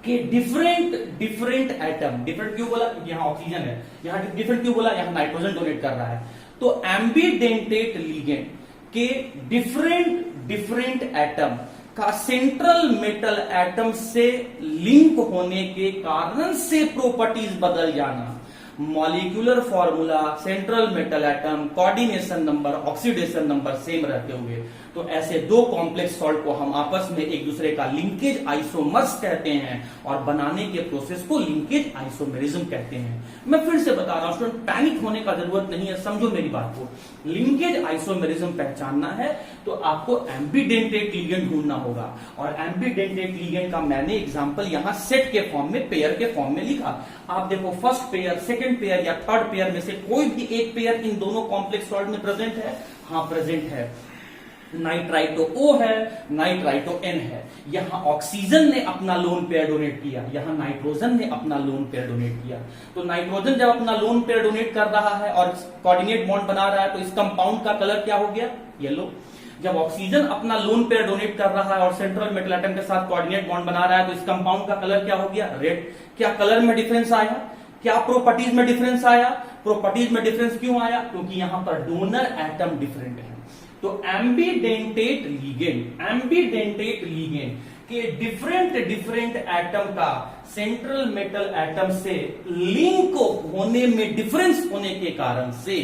के डिफरेंट एटम, डिफरेंट क्यों बोला? यहां ऑक्सीजन है, यहां डिफरेंट क्यों बोला? यहां नाइट्रोजन डोनेट कर रहा है। तो एम्बीडेंटेट लिगेंड के डिफरेंट एटम का सेंट्रल मेटल एटम से लिंक होने के कारण से प्रॉपर्टीज बदल जाना, molecular formula, central metal atom, coordination number, oxidation number same रहते हुए, तो ऐसे दो कॉम्प्लेक्स सॉल्ट को हम आपस में एक दूसरे का लिंकेज आइसोमर्स कहते हैं और बनाने के प्रोसेस को लिंकेज आइसोमेरिज्म कहते हैं। मैं फिर से बता रहा हूं स्टूडेंट, पैनिक होने का जरूरत नहीं है, समझो मेरी बात को। लिंकेज आइसोमेरिज्म पहचानना है तो आपको एम्बीडेंटेट लिगेंड ढूंढना होगा, और एम्बीडेंटेट लिगेंड का मैंने एग्जांपल यहां सेट के फॉर्म में, पेयर के फॉर्म में लिखा। आप देखो फर्स्ट पेयर, सेकंड पेयर या थर्ड पेयर में से कोई भी एक पेयर इन दोनों कॉम्प्लेक्स सॉल्ट में प्रेजेंट है? हाँ प्रेजेंट है। नाइट्राइटो O है, नाइट्राइटो N है। यहां ऑक्सीजन ने अपना लोन पेयर डोनेट किया, यहां नाइट्रोजन ने अपना लोन पेयर डोनेट किया। तो नाइट्रोजन जब अपना लोन पेयर डोनेट कर रहा है और कोऑर्डिनेट बॉन्ड बना रहा है तो इस कंपाउंड का कलर क्या हो गया? येलो। जब ऑक्सीजन अपना लोन पेयर डोनेट कर रहा है और सेंट्रल मेटल एटम के साथ कोऑर्डिनेट बॉन्ड बना रहा है तो इस कंपाउंड का कलर क्या हो गया? रेड। क्या कलर में डिफरेंस आया? क्या प्रॉपर्टीज में डिफरेंस आया? प्रॉपर्टीज में डिफरेंस क्यों आया? क्योंकि यहां पर डोनर एटम डिफरेंट है। तो एम्बीडेंटेट लिगेंड के डिफरेंट एटम का सेंट्रल मेटल एटम से लिंक होने में डिफरेंस होने के कारण से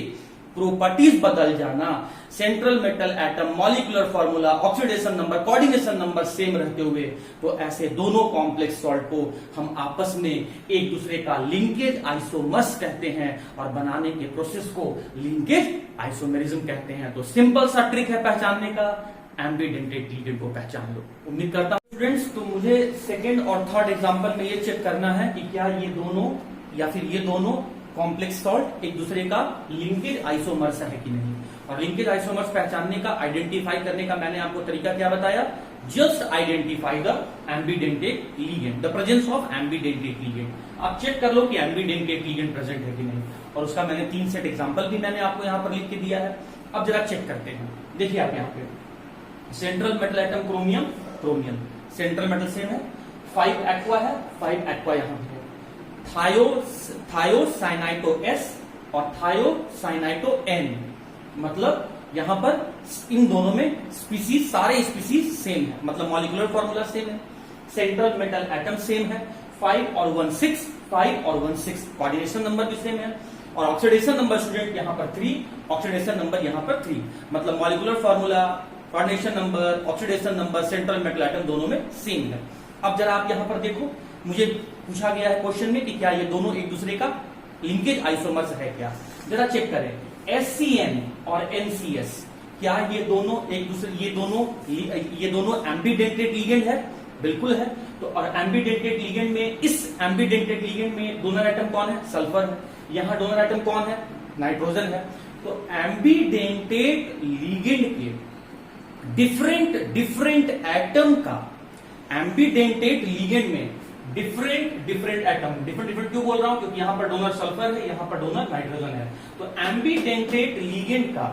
प्रॉपर्टीज बदल जाना, central metal atom, molecular formula, oxidation number, coordination number same रहते हुए, तो ऐसे दोनों कॉम्प्लेक्स सॉल्ट को हम आपस में एक दूसरे का लिंकेज आइसोमर्स कहते हैं और बनाने के प्रोसेस को लिंकेज आइसोमेरिज्म कहते हैं। तो सिंपल सा ट्रिक है पहचानने का, एम्बीडेंटेट लिगेंड को पहचान लो। उम्मीद करता हूं स्टूडेंट्स, तो मुझे सेकेंड और थर्ड एग्जांपल में ये चेक करना है कि क्या ये दोनों या फिर ये दोनों कॉम्प्लेक्स सॉल्ट एक दूसरे का लिंकेज आइसोमर्स है कि नहीं। और लिंकेज आइसोमर्स पहचानने का, आइडेंटिफाई करने का मैंने आपको तरीका क्या बताया, just identify the ambidentate ligand, the presence of ambidentate ligand. आप चेक कर लो कि एम्बीडेंटेट लिगेंड प्रेजेंट है कि नहीं, और उसका मैंने 3 सेट एग्जांपल भी मैंने आपको यहां पर लिख के दिया है। अब जरा चेक करते हैं, देखिए आप यहाँ पे central metal atom chromium, chromium central metal same है, 5 एक्वा है, 5 एक्वा यहां पे है, थायोसाइनाइटो S और थायोसाइनाइटो N, मतलब यहां पर इन दोनों में स्पीसीज, सारे स्पीसीज सेम है, मतलब मॉलिक्यूलर फॉर्मूला सेम है, सेंट्रल मेटल एटम सेम है, 5 और 1 6, 5 और 1 6, कोऑर्डिनेशन नंबर भी सेम है, और ऑक्सीडेशन नंबर स्टूडेंट यहां पर 3, ऑक्सीडेशन नंबर यहां पर 3, मतलब molecular formula, coordination number, oxidation number, central metal atom दोनों में सेम है। अब जरा आप यहां पर देखो, मुझे पूछा गया है क्वेश्चन में कि क्या ये दोनों एक दूसरे का लिंकेज आइसोमर्स है क्या, जरा चेक करें। SCN और NCS, क्या ये दोनों एक दूसरे, ये दोनों एम्बीडेंटेट लिगेंड है? बिल्कुल है। तो और एम्बीडेंटेट लिगेंड में, इस एम्बीडेंटेट लिगेंड में डोनर एटम कौन है? सल्फर है। यहां डोनर एटम कौन है? नाइट्रोजन है। तो एम्बीडेंटेट लिगेंड के डिफरेंट एटम का, एम्बीडेंटेट लिगेंड में डिफरेंट एटम, डिफरेंट क्यों बोल रहा हूं? क्योंकि यहां पर डोनर सल्फर है, यहां पर डोनर नाइट्रोजन है। तो एम्बीडेंटेट लिगेंड का,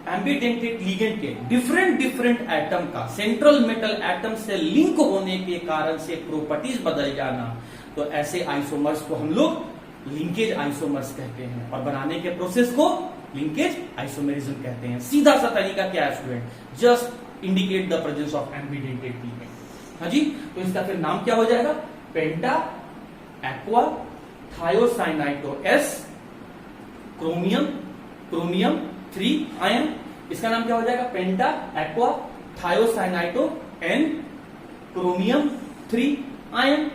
एम्बीडेंटेट लिगेंड के डिफरेंट एटम का सेंट्रल मेटल एटम से लिंक होने के कारण से प्रॉपर्टीज बदल जाना, तो ऐसे आइसोमर्स को हम लोग लिंकेज आइसोमर्स कहते हैं, और बनाने के प्रोसेस को लिंकेज आइसोमेरिज्म कहते हैं। सीधा सा तरीका क्या है student? Just indicate the presence of ambidentate ligand. हाँ जी, तो इसका फिर नाम क्या हो जाएगा? Penta aqua thiocyanato S chromium, chromium 3 ion, इसका नाम क्या हो जाएगा? Penta aqua thiocyanato N chromium 3 ion.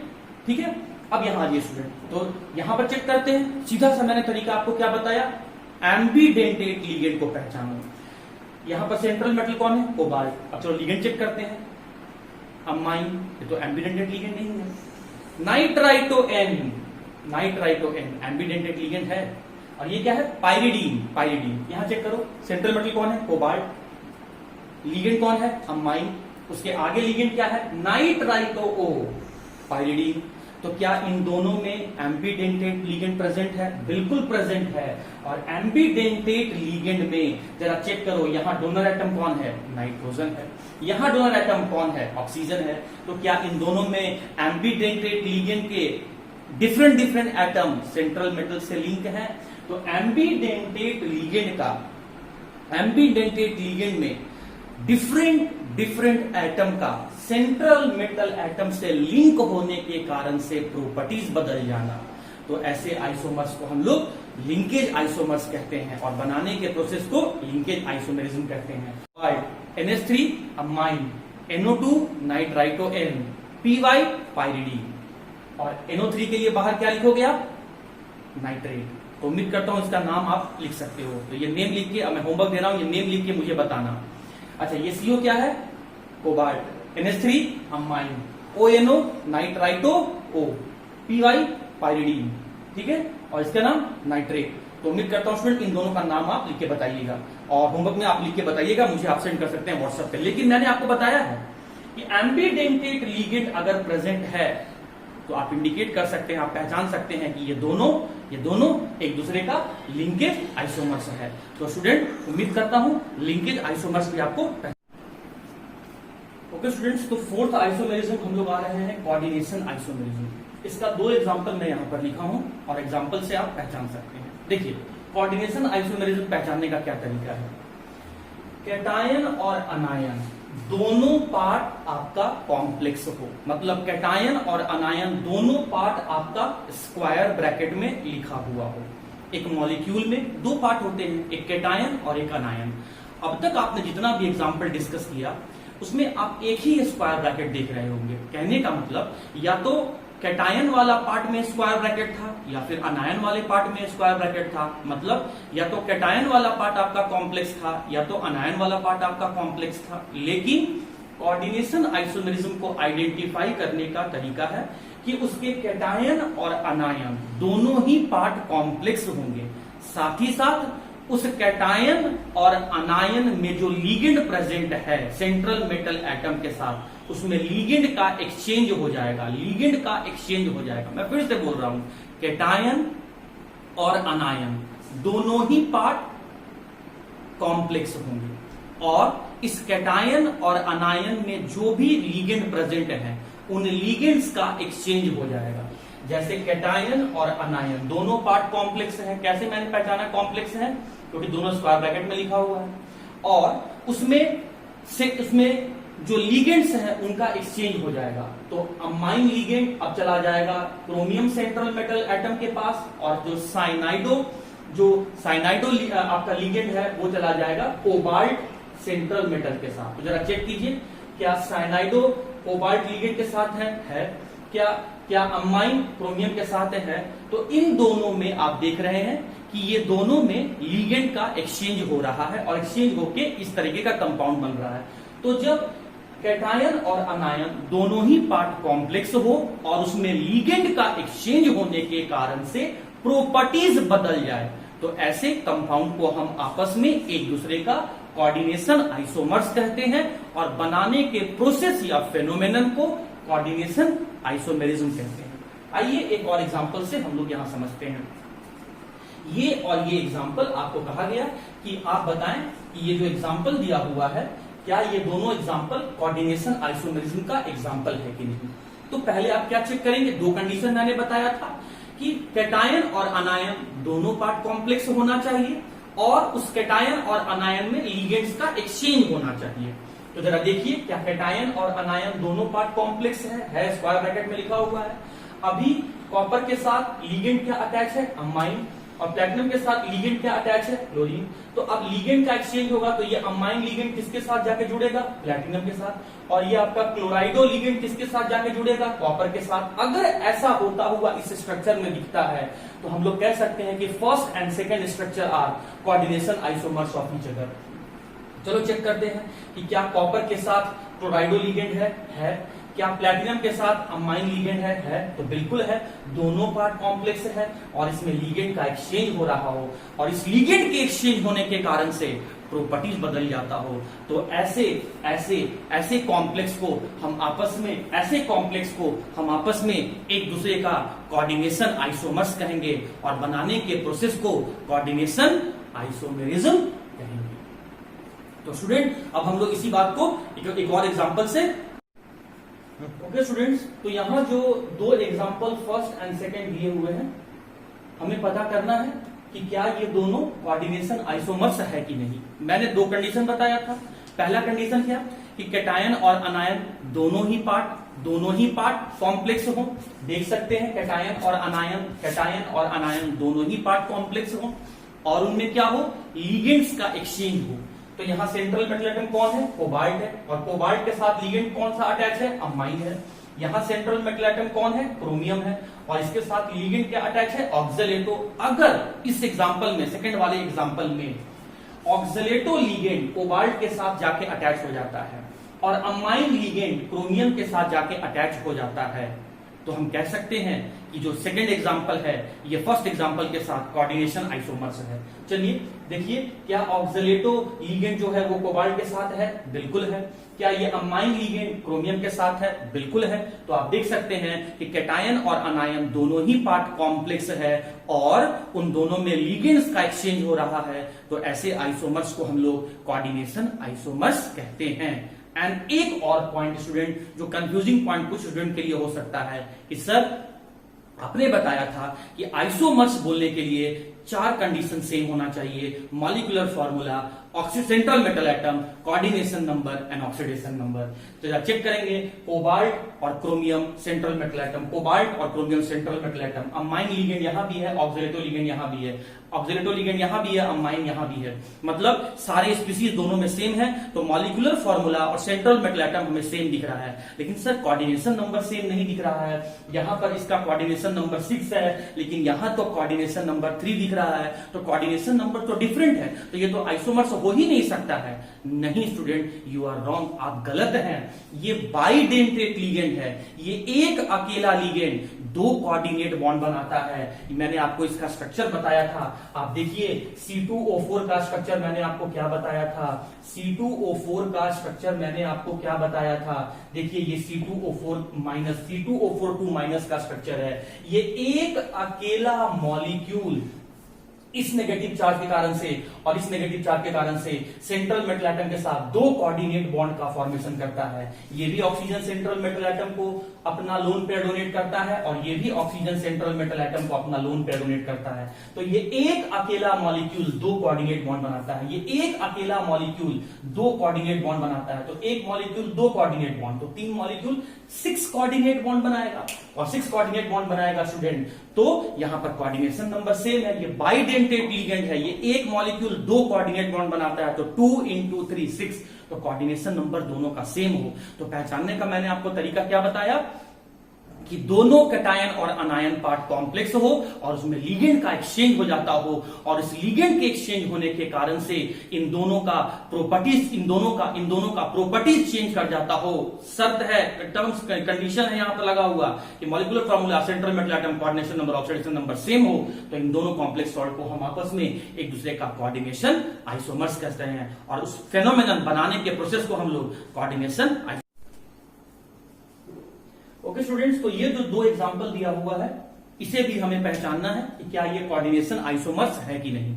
ठीक है, अब यहां आइए स्टूडेंट, तो यहां पर चेक करते हैं, सीधा सा मैंने तरीका आपको क्या बताया, एम्बीडेंटेट लिगेंड को पहचानो। यहां पर सेंट्रल मेटल कौन है? कोबाल्ट। अब चलो लिगेंड चेक करते हैं, अमाइन, ये तो एम्बीडेंटेट लिगेंड नहीं है। Nitrito N, nitrito N ambidentate ligand है, और ये क्या है? Pyridine, pyridine. यहां चेक करो, सेंट्रल मेटल कौन है? कोबाल्ट, लिगेंड कौन है? अमाइन, उसके आगे लिगेंड क्या है? Nitrito O, pyridine. तो क्या इन दोनों में एम्बीडेंटेट लिगेंड प्रेजेंट है? बिल्कुल प्रेजेंट है। और एम्बीडेंटेट लिगेंड में जरा चेक करो, यहां डोनर एटम कौन है? नाइट्रोजन है। यहां डोनर एटम कौन है? ऑक्सीजन है। तो क्या इन दोनों में एम्बीडेंटेट लिगेंड के डिफरेंट एटम सेंट्रल मेटल से लिंक है? तो एम्बीडेंटेट लिगेंड का, एम्बीडेंटेट लिगेंड में डिफरेंट एटम का सेंट्रल मेटल एटम से लिंक होने के कारण से प्रॉपर्टीज बदल जाना, तो ऐसे आइसोमर्स को हम लोग लिंकेज आइसोमर्स कहते हैं, और बनाने के प्रोसेस को लिंकेज आइसोमेरिज्म कहते हैं। NH3 amine, NO2 nitrito N, PY pyridine, और NO3 के लिए बाहर क्या लिखोगे आप? नाइट्रेट। तो उम्मीद करता हूं इसका नाम आप लिख सकते हो। तो ये नेम लिख के, अब मैं होमवर्क दे रहा हूं, ये नेम लिख के मुझे बताना। अच्छा, ये CO क्या है? Cobalt, NH3 amine, ONO nitrito O, PY pyridine. ठीक है, और इसका नाम नाइट्रेट। तो उम्मीद करता हूं स्टूडेंट इन दोनों का नाम आप लिख के बताइएगा, और होमवर्क में आप लिख के बताइएगा, मुझे आप सेंड कर सकते हैं व्हाट्सएप पे। लेकिन मैंने आपको बताया है कि एम्बीडेंटेट लिगेंड अगर प्रेजेंट है तो आप इंडिकेट कर सकते हैं, आप पहचान सकते हैं कि ये दोनों एक दूसरे का लिंकेज आइसोमर्स है। तो स्टूडेंट उम्मीद करता हूं लिंकेज आइसोमर्स भी आपको। ओके स्टूडेंट्स, तो फोर्थ आइसोमेरिज्म हम लोग आ रहे हैं कोऑर्डिनेशन आइसोमेरिज्म। इसका 2 एग्जांपल मैं यहां पर लिखा हूं, और एग्जांपल से आप पहचान सकते हैं। देखिए, कोऑर्डिनेशन आइसोमेरिज्म पहचानने का क्या तरीका है? कैटायन और अनायन दोनों पार्ट आपका कॉम्प्लेक्स हो, मतलब कैटायन और अनायन दोनों पार्ट आपका स्क्वायर ब्रैकेट में लिखा हुआ हो। एक मॉलिक्यूल में 2 पार्ट होते हैं, एक कैटायन और एक अनायन। अब तक आपने जितना भी एग्जांपल डिस्कस किया उसमें आप एक ही स्क्वायर ब्रैकेट देख रहे होंगे। कहने का मतलब या तो कैटायन वाला पार्ट में स्क्वायर ब्रैकेट था, या फिर अनायन वाले पार्ट में स्क्वायर ब्रैकेट था। मतलब या तो कैटायन वाला पार्ट आपका कॉम्प्लेक्स था, या तो अनायन वाला पार्ट आपका कॉम्प्लेक्स था। लेकिन कोऑर्डिनेशन आइसोमेरिज्म को आइडेंटिफाई करने का तरीका है कि उसके कैटायन और अनायन दोनों ही पार्ट कॉम्प्लेक्स होंगे, साथ ही साथ उस कैटायन और अनायन में जो लिगेंड प्रेजेंट है सेंट्रल मेटल एटम के साथ, उसमें लिगेंड का एक्सचेंज हो जाएगा, लिगेंड का एक्सचेंज हो जाएगा। मैं फिर से बोल रहा हूं, कैटायन और अनायन दोनों ही पार्ट कॉम्प्लेक्स होंगे और इस कैटायन और अनायन में जो भी लिगेंड प्रेजेंट है उन लिगेंड्स का एक्सचेंज हो जाएगा। जैसे कैटायन और अनायन दोनों पार्ट कॉम्प्लेक्स है, कैसे मैंने पहचाना कॉम्प्लेक्स है, क्योंकि दोनों स्क्वायर ब्रैकेट में लिखा हुआ है, और उसमें जो लिगेंड्स हैं उनका एक्सचेंज हो जाएगा। तो अमाइन लिगेंड अब चला जाएगा क्रोमियम सेंट्रल मेटल एटम के पास, और जो साइनाइडो आपका लिगेंड है वो चला जाएगा कोबाल्ट सेंट्रल मेटल के साथ। तो जरा चेक कीजिए, क्या साइनाइडो कोबाल्ट लिगेंड के साथ है? क्या अमाइन क्रोमियम के साथ है? तो इन दोनों में आप देख रहे हैं कि ये दोनों में लिगेंड का एक्सचेंज हो रहा है और एक्सचेंज होके इस तरीके का कंपाउंड बन रहा है। तो जब कैटायन और अनायन दोनों ही पार्ट कॉम्प्लेक्स हो और उसमें लिगेंड का एक्सचेंज होने के कारण से प्रॉपर्टीज बदल जाए, तो ऐसे कंपाउंड को हम आपस में एक दूसरे का कोऑर्डिनेशन आइसोमर्स कहते हैं, और बनाने के प्रोसेस या फेनोमेनन को कोऑर्डिनेशन आइसोमेरिज्म कहते हैं। आइए एक और एग्जांपल से हम लोग यहां समझते हैं। ये एग्जांपल आपको कहा गया कि आप बताएं कि ये जो एग्जांपल दिया हुआ है, क्या ये दोनों एग्जांपल कोऑर्डिनेशन आइसोमेरिज्म का एग्जांपल है कि नहीं। तो पहले आप क्या चेक करेंगे, दो कंडीशन मैंने बताया था कि कैटायन और अनायन दोनों पार्ट कॉम्प्लेक्स होना चाहिए और उस कैटायन और अनायन में लिगेंड्स का एक्सचेंज होना चाहिए। तो जरा देखिए, क्या कैटायन और अनायन दोनों पार्ट कॉम्प्लेक्स है स्क्वायर ब्रैकेट में लिखा हुआ है। अभी कॉपर के साथ लिगेंड क्या अटैच है, अमाइन, और प्लैटिनम के साथ लिगेंड क्या अटैच है, क्लोरीन। तो अब लिगेंड का एक्सचेंज होगा तो ये अमाइन लिगेंड किसके साथ जाके जुड़ेगा, प्लैटिनम के साथ, और ये आपका क्लोराइडो लिगेंड किसके साथ जाके जुड़ेगा, कॉपर के साथ। अगर ऐसा होता हुआ इस स्ट्रक्चर में दिखता है तो हम लोग कह सकते हैं कि first and second structure are coordination isomers of each other. चलो चेक करते हैं कि क्या कॉपर के साथ क्लोराइडो लिगेंड है, क्या प्लैटिनम के साथ अमाइन लिगेंड है, तो बिल्कुल है, दोनों पार्ट कॉम्प्लेक्स है और इसमें लिगेंड का एक्सचेंज हो रहा हो और इस लिगेंड के एक्सचेंज होने के कारण से प्रॉपर्टीज बदल जाता हो। तो ऐसे कॉम्प्लेक्स को हम आपस में एक दूसरे का कोऑर्डिनेशन आइसोमर्स कहेंगे और बनाने के प्रोसेस को कोऑर्डिनेशन आइसोमेरिज्म कहेंगे। तो स्टूडेंट, अब हम लोग इसी बात को एक और एग्जांपल से ओके स्टूडेंट्स, तो यहां जो दो एग्जांपल फर्स्ट एंड सेकंड दिए हुए हैं, हमें पता करना है कि क्या ये दोनों कोऑर्डिनेशन आइसोमर्स है कि नहीं। मैंने दो कंडीशन बताया था। पहला कंडीशन क्या कि कैटायन और अनायन दोनों ही पार्ट कॉम्प्लेक्स हो। देख सकते हैं कैटायन और अनायन दोनों ही पार्ट कॉम्प्लेक्स हो और उनमें क्या हो, लिगेंड्स का एक्सचेंज हो। तो यहां सेंट्रल मेटल एटम कौन है, कोबाल्ट है, और कोबाल्ट के साथ लिगेंड कौन सा अटैच है, अमाइन है। यहां सेंट्रल मेटल एटम कौन है, क्रोमियम है, और इसके साथ लिगेंड क्या अटैच है, ऑक्सलेटो। अगर इस एग्जांपल में, सेकंड वाले एग्जांपल में ऑक्सलेटो लिगेंड कोबाल्ट के साथ जाके अटैच हो जाता है और अमाइन लिगेंड क्रोमियम के साथ जाके अटैच हो जाता है, तो हम कह सकते हैं कि जो सेकंड एग्जांपल है ये फर्स्ट एग्जांपल के साथ कोऑर्डिनेशन आइसोमर्स है। चलिए देखिए, क्या ऑक्सलेटो लिगेंड जो है वो कोबाल्ट के साथ है, बिल्कुल है। क्या ये अमाइन लिगेंड क्रोमियम के साथ है, बिल्कुल है। तो आप देख सकते हैं कि कैटायन और अनायन दोनों ही पार्ट कॉम्प्लेक्स है और उन दोनों में लिगेंड्स का एक्सचेंज हो रहा है। तो ऐसे आइसोमर्स को हम लोग कोऑर्डिनेशन आइसोमर्स कहते हैं। एंड एक और पॉइंट स्टूडेंट, जो कंफ्यूजिंग पॉइंट कुछ स्टूडेंट के लिए हो सकता है कि सर आपने बताया था कि आइसोमर्स बोलने के लिए 4 कंडीशन सेम होना चाहिए, molecular formula, central metal atom, coordination number and oxidation number. तो जब चेक करेंगे, कोबाल्ट और chromium central metal atom, cobalt और chromium central metal atom, amine ligand यहां भी है, ऑक्सीडेटो लिगेंड यहां भी है, ऑक्सीडेटो लिगेंड यहां भी है, अमाइन यहां भी है, मतलब सारे स्पीसीज दोनों में सेम है। तो मॉलिक्यूलर फॉर्मूला और सेंट्रल मेटल एटम हमें सेम दिख रहा है, लेकिन सर कोऑर्डिनेशन नंबर सेम नहीं दिख रहा है। यहां पर इसका कोऑर्डिनेशन नंबर 6 है, लेकिन यहां तो कोऑर्डिनेशन नंबर 3 दिख रहा है, तो कोऑर्डिनेशन नंबर तो डिफरेंट है। तो ये तो आइसोमर्स हो ही नहीं सकता है। नहीं स्टूडेंट, यू आर रॉन्ग, आप गलत हैं। ये बाइडेंटेट लीगेंड है, ये एक अकेला लीगेंड दो कोऑर्डिनेट बॉन्ड बनाता है। मैंने आपको इसका स्ट्रक्चर बताया था, आप देखिए C2O4 का स्ट्रक्चर मैंने आपको क्या बताया था, C2O4 का स्ट्रक्चर मैंने आपको क्या बताया था, देखिए ये C2O4 माइनस C2O4 माइनस का स्ट्रक्चर है। ये एक अकेला मॉलिक्यूल इस नेगेटिव चार्ज के कारण से और इस नेगेटिव चार्ज के कारण से सेंट्रल मेटल एटम के साथ दो कोऑर्डिनेट बॉन्ड का फॉर्मेशन करता है। ये भी ऑक्सीजन सेंट्रल मेटल एटम को अपना लोन पेयर डोनेट करता है और ये भी ऑक्सीजन सेंट्रल मेटल एटम को अपना लोन पेयर डोनेट करता है। तो ये एक अकेला मॉलिक्यूल दो कोऑर्डिनेट बॉन्ड बनाता है, ये एक अकेला मॉलिक्यूल दो कोऑर्डिनेट बॉन्ड बनाता है। तो एक मॉलिक्यूल दो कोऑर्डिनेट बॉन्ड, तो तीन मॉलिक्यूल 6 कोऑर्डिनेट बॉन्ड बनाएगा और 6 कोऑर्डिनेट बॉन्ड बनाएगा स्टूडेंट। तो यहां पर कोऑर्डिनेशन नंबर सेम है, ये बाइडेंटेट लीगेंड है, ये एक मॉलिक्यूल दो कोऑर्डिनेट बॉन्ड बनाता है। तो 2 × 3 6, तो कोऑर्डिनेशन नंबर दोनों का सेम हो। तो पहचानने का मैंने आपको तरीका क्या बताया कि दोनों कैटायन और अनायन पार्ट कॉम्प्लेक्स हो और उसमें लीगेंड का एक्सचेंज हो जाता हो, और इस लीगेंड के एक्सचेंज होने के कारण से इन दोनों का प्रॉपर्टीज चेंज कर जाता हो। शर्त है, टर्म्स कंडीशन है यहां पर लगा हुआ कि molecular formula central metal atom coordination number oxidation number same हो, तो इन दोनों कॉम्प्लेक्स सॉल्ट को हम आपस में एक दूसरे का कोऑर्डिनेशन आइसोमर्स कहते हैं, और उस फेनोमेनन बनाने के प्रोसेस को हम लोग कोऑर्डिनेशन। ओके स्टूडेंट्स, तो ये जो दो एग्जांपल दिया हुआ है इसे भी हमें पहचानना है कि क्या ये कोऑर्डिनेशन आइसोमर्स है कि नहीं।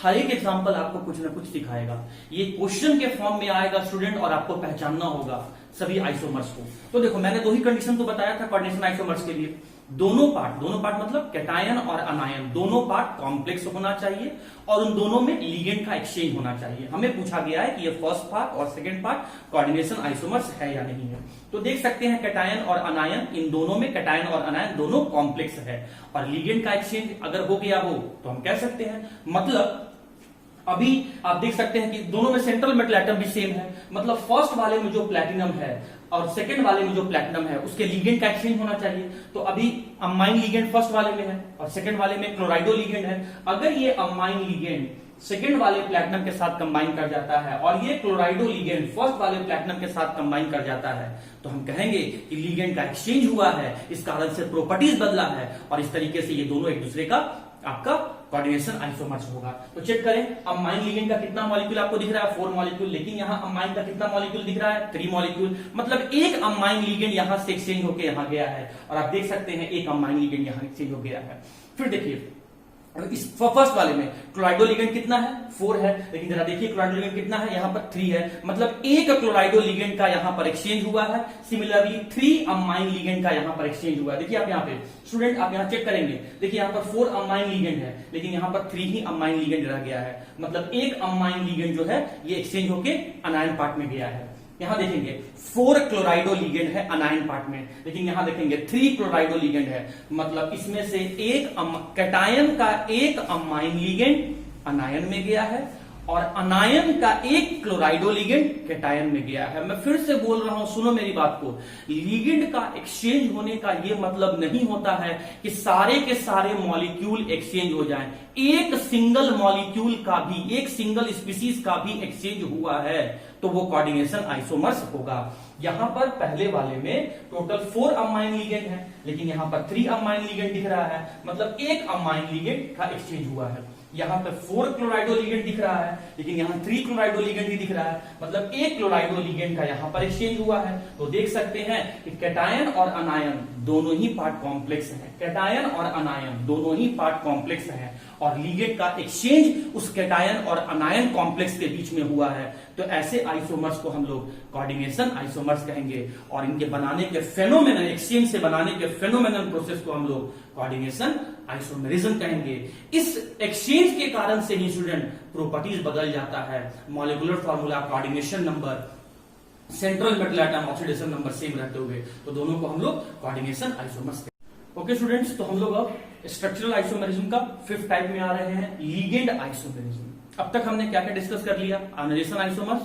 हर एक एग्जांपल आपको कुछ ना कुछ सिखाएगा, ये क्वेश्चन के फॉर्म में आएगा स्टूडेंट, और आपको पहचानना होगा सभी आइसोमर्स को। तो देखो मैंने दो ही कंडीशन तो बताया था कोऑर्डिनेशन आइसोमर्स के लिए, दोनों पार्ट मतलब कैटायन और अनायन दोनों पार्ट कॉम्प्लेक्स होना चाहिए और उन दोनों में लीगेंड का एक्सचेंज होना चाहिए। हमें पूछा गया है कि ये फर्स्ट पार्ट और सेकंड पार्ट कोऑर्डिनेशन आइसोमर्स है या नहीं है। तो देख सकते हैं कैटायन और अनायन, इन दोनों में कैटायन और अनायन दोनों कॉम्प्लेक्स है, और लीगेंड का एक्सचेंज अगर हो गया हो तो हम कह सकते हैं, मतलब अभी आप देख सकते हैं कि दोनों में सेंट्रल मेटल एटम भी सेम है, मतलब फर्स्ट वाले में जो प्लैटिनम है और सेकंड वाले में जो प्लैटिनम है उसके लीगेंड का एक्सचेंज होना चाहिए। तो अभी अमाइन लीगेंड फर्स्ट वाले में है और सेकंड वाले में क्लोराइडो लीगेंड है। अगर ये अमाइन लीगेंड सेकंड वाले प्लैटिनम के साथ कंबाइन कर जाता है और ये क्लोराइडो लीगेंड फर्स्ट वाले प्लैटिनम के साथ कंबाइन कर जाता है, तो हम कहेंगे कि लीगेंड का एक्सचेंज हुआ है, इस कारण से प्रॉपर्टीज बदला है, और इस तरीके से ये दोनों एक दूसरे का आपका कोऑर्डिनेशन आइसोमर्स होगा। तो चेक करें, अमाइन लीगेंड का कितना मॉलिक्यूल आपको दिख रहा है, 4 मॉलिक्यूल, लेकिन यहां अमाइन का कितना मॉलिक्यूल दिख रहा है, 3 मॉलिक्यूल, मतलब एक अमाइन लीगेंड यहां से एक्सचेंज होकर यहां गया है, और आप देख सकते हैं एक अमाइन लीगेंड यहां एक्सचेंज हो गया है। फिर देखिए इस फर्स्ट वाले में क्लोराइडो लिगेंड कितना है, 4 है, लेकिन जरा देखिए क्लोराइडो लिगेंड कितना है, यहां पर 3 है, मतलब एक क्लोराइडो लिगेंड का यहां पर एक्सचेंज हुआ है। सिमिलरली 3 अमाइन लिगेंड का यहां पर एक्सचेंज हुआ है। देखिए आप यहां पे स्टूडेंट, आप यहां चेक करेंगे, देखिए यहां पर 4 अमाइन लिगेंड है, लेकिन यहां पर 3 ही अमाइन लिगेंड रह गया है, मतलब एक अमाइन लिगेंड जो है ये एक्सचेंज होके अनायन पार्ट में गया है। यहां देखेंगे 4 क्लोराइडो लिगेंड है अनायन पार्ट में, लेकिन यहां देखेंगे 3 क्लोराइडो लिगेंड है, मतलब इसमें से एक कैटायन का एक अमाइन लिगेंड अनायन में गया है और अनायन का एक क्लोराइडो लिगेंड कैटायन में गया है। मैं फिर से बोल रहा हूं, सुनो मेरी बात को, लिगेंड का एक्सचेंज होने का यह मतलब नहीं होता है कि सारे के सारे मॉलिक्यूल एक्सचेंज हो जाएं। एक सिंगल मॉलिक्यूल का भी, एक सिंगल स्पीसीज का भी एक्सचेंज हुआ है तो वो कोऑर्डिनेशन आइसोमर्स होगा। यहां पर पहले वाले में टोटल 4 अमाइन लिगेंड है, लेकिन यहां पर 3 अमाइन लिगेंड दिख रहा है, मतलब एक अमाइन लिगेंड का एक्सचेंज हुआ है। यहां पर 4 क्लोराइडो लिगेंड दिख रहा है, लेकिन यहां 3 क्लोराइडो लिगेंड ही दिख रहा है, मतलब एक क्लोराइडो लिगेंड का यहां पर एक्सचेंज हुआ है। तो देख सकते हैं कि कैटायन और अनायन दोनों ही पार्ट कॉम्प्लेक्स हैं, कैटायन और अनायन दोनों ही पार्ट कॉम्प्लेक्स हैं, और लिगेंड का एक्सचेंज उस कैटायन और अनायन कॉम्प्लेक्स के बीच में हुआ है। तो ऐसे आइसोमर्स को हम लोग कोऑर्डिनेशन आइसोमर्स कहेंगे, और इनके बनाने के फेनोमेनल, एक्सचेंज से बनाने के फेनोमेनल प्रोसेस को हम लोग कोऑर्डिनेशन आइसोमेरिज्म कहेंगे। इस एक्सचेंज के कारण से ही स्टूडेंट प्रॉपर्टीज बदल जाता है, molecular formula, coordination number, central metal atom, oxidation number same रहते हुए, तो दोनों को हम लोग कोऑर्डिनेशन आइसोमर्स। ओके स्टूडेंट्स, तो हम लोग अब स्ट्रक्चरल आइसोमेरिज्म का 5th टाइप में आ रहे हैं, लीगेंड आइसोमेरिज्म। अब तक हमने क्या क्या डिस्कस कर लिया, ionisation isomers,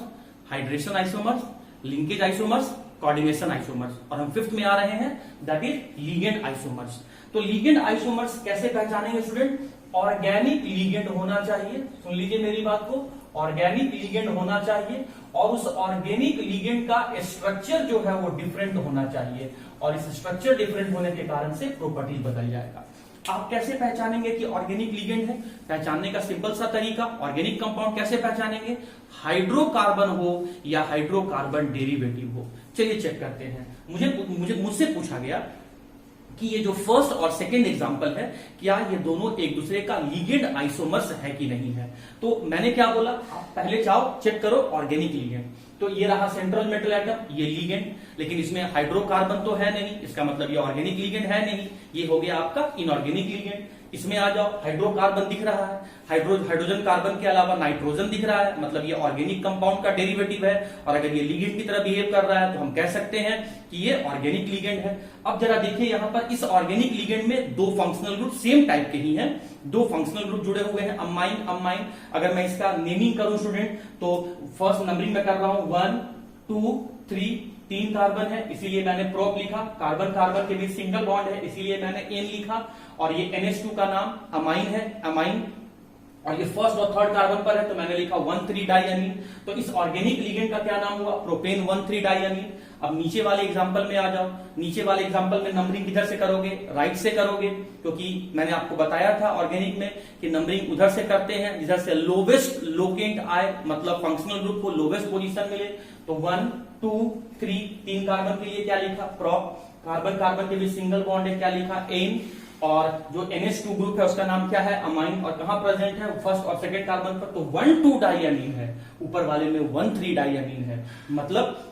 hydration isomers, linkage isomers, coordination isomers, और हम 5th में आ रहे हैं, दैट इज लीगेंड आइसोमर्स। तो लीगेंड आइसोमर्स कैसे पहचानेंगे स्टूडेंट, ऑर्गेनिक लीगेंड होना चाहिए, सुन लीजिए मेरी बात को, ऑर्गेनिक लिगेंड होना चाहिए और उस ऑर्गेनिक लिगेंड का स्ट्रक्चर जो है वो डिफरेंट होना चाहिए और इस स्ट्रक्चर डिफरेंट होने के कारण से प्रॉपर्टीज बदल जाएगा। आप कैसे पहचानेंगे कि ऑर्गेनिक लिगेंड है? पहचानने का सिंपल सा तरीका, ऑर्गेनिक कंपाउंड कैसे पहचानेंगे? हाइड्रोकार्बन हो या हाइड्रोकार्बन डेरिवेटिव हो। चलिए चेक करते हैं। मुझसे पूछा गया कि ये जो फर्स्ट और सेकंड एग्जांपल है, क्या ये दोनों एक दूसरे का लिगेंड आइसोमर्स है कि नहीं है। तो मैंने क्या बोला, आप पहले जाओ चेक करो ऑर्गेनिक लिगेंड। तो ये रहा सेंट्रल मेटल एटम, ये लिगेंड, लेकिन इसमें हाइड्रोकार्बन तो है नहीं, इसका मतलब ये ऑर्गेनिक लिगेंड है नहीं, ये हो गया आपका इनऑर्गेनिक लिगेंड। इसमें आ जाओ, हाइड्रोकार्बन दिख रहा है, हाइड्रोजन कार्बन के अलावा नाइट्रोजन दिख रहा है, मतलब ये ऑर्गेनिक कंपाउंड का डेरिवेटिव है और अगर ये लिगेंड की तरह बिहेव कर रहा है तो हम कह सकते हैं कि ये ऑर्गेनिक लिगेंड है। अब जरा देखिए यहां पर इस ऑर्गेनिक लिगेंड में दो फंक्शनल ग्रुप सेम टाइप के ही हैं, दो फंक्शनल ग्रुप जुड़े हुए हैं, अमाइन अमाइन। अगर मैं इसका नेमिंग करूं स्टूडेंट तो फर्स्ट नंबरिंग में कर रहा हूं 1 2 3, 3 कार्बन है इसीलिए मैंने प्रोप लिखा, कार्बन कार्बन के बीच सिंगल बॉन्ड है इसीलिए मैंने एन लिखा और ये NH2 का नाम अमाइन है, अमाइन, और ये फर्स्ट और थर्ड कार्बन पर है तो मैंने लिखा 1,3 डाइअमीन। तो इस ऑर्गेनिक लिगेंड का क्या नाम हुआ? प्रोपेन 1,3 डाइअमीन। अब नीचे वाले एग्जांपल में आ जाओ, नीचे वाले एग्जांपल में नंबरिंग किधर से करोगे? राइट से करोगे, क्योंकि मैंने आपको बताया था ऑर्गेनिक में कि नंबरिंग उधर से करते हैं जिधर से लोवेस्ट लोकेंट आए, मतलब फंक्शनल ग्रुप को लोवेस्ट पोजीशन मिले। तो 1 2 3, 3 कार्बन के लिए क्या लिखा? प्रोप, कार्बन कार्बन के बीच सिंगल बॉन्ड है, क्या लिखा? एन, और जो NH2 ग्रुप है उसका नाम क्या है? अमाइन, और कहां प्रेजेंट है? फर्स्ट और सेकंड कार्बन पर, तो 1,2 डाइअमीन है, ऊपर वाले में 1,3 डाइअमीन है। मतलब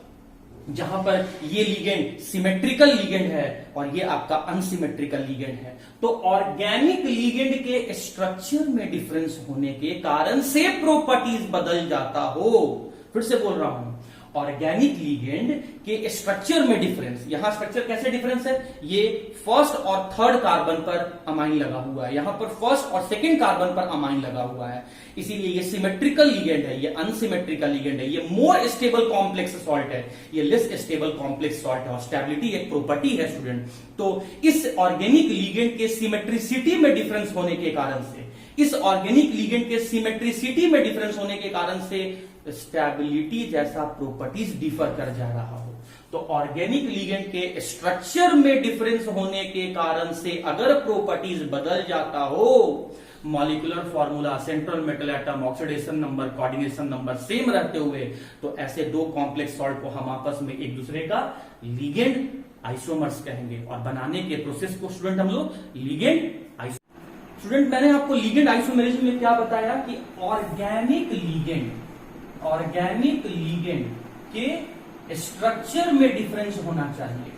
जहां पर ये लिगेंड सिमेट्रिकल लिगेंड है और ये आपका अनसिमेट्रिकल लिगेंड है, तो ऑर्गेनिक लिगेंड के स्ट्रक्चर में डिफरेंस होने के कारण से प्रॉपर्टीज बदल जाता हो। फिर से बोल रहा हूं, ऑर्गेनिक लिगेंड के स्ट्रक्चर में डिफरेंस, यहां स्ट्रक्चर कैसे डिफरेंस है? ये फर्स्ट और थर्ड कार्बन पर अमाइन लगा हुआ है, यहां पर फर्स्ट और सेकंड कार्बन पर अमाइन लगा हुआ है, इसीलिए ये सिमेट्रिकल लिगेंड है, ये अनसिमेट्रिकल लिगेंड है, ये मोर स्टेबल कॉम्प्लेक्स सॉल्ट है, ये लेस स्टेबल कॉम्प्लेक्स सॉल्ट है, और स्टेबिलिटी एक प्रॉपर्टी है स्टूडेंट। तो इस ऑर्गेनिक लिगेंड के सिमेट्रिसिटी में डिफरेंस होने के कारण से, इस ऑर्गेनिक लिगेंड के सिमेट्रिसिटी में डिफरेंस होने के कारण से स्टेबिलिटी जैसा प्रॉपर्टीज डिफर कर जा रहा हो। तो ऑर्गेनिक लिगेंड के स्ट्रक्चर में डिफरेंस होने के कारण से अगर प्रॉपर्टीज बदल जाता हो, molecular formula, central metal atom, oxidation number, coordination number same रहते हुए, तो ऐसे दो कॉम्प्लेक्स सॉल्ट को हम आपस में एक दूसरे का लिगेंड आइसोमर्स कहेंगे, और बनाने के प्रोसेस को स्टूडेंट हम लोग लिगेंड आइसो। स्टूडेंट मैंने आपको लिगेंड आइसोमेरिज्म में क्या बताया कि ऑर्गेनिक लिगेंड के स्ट्रक्चर में डिफरेंस होना चाहिए,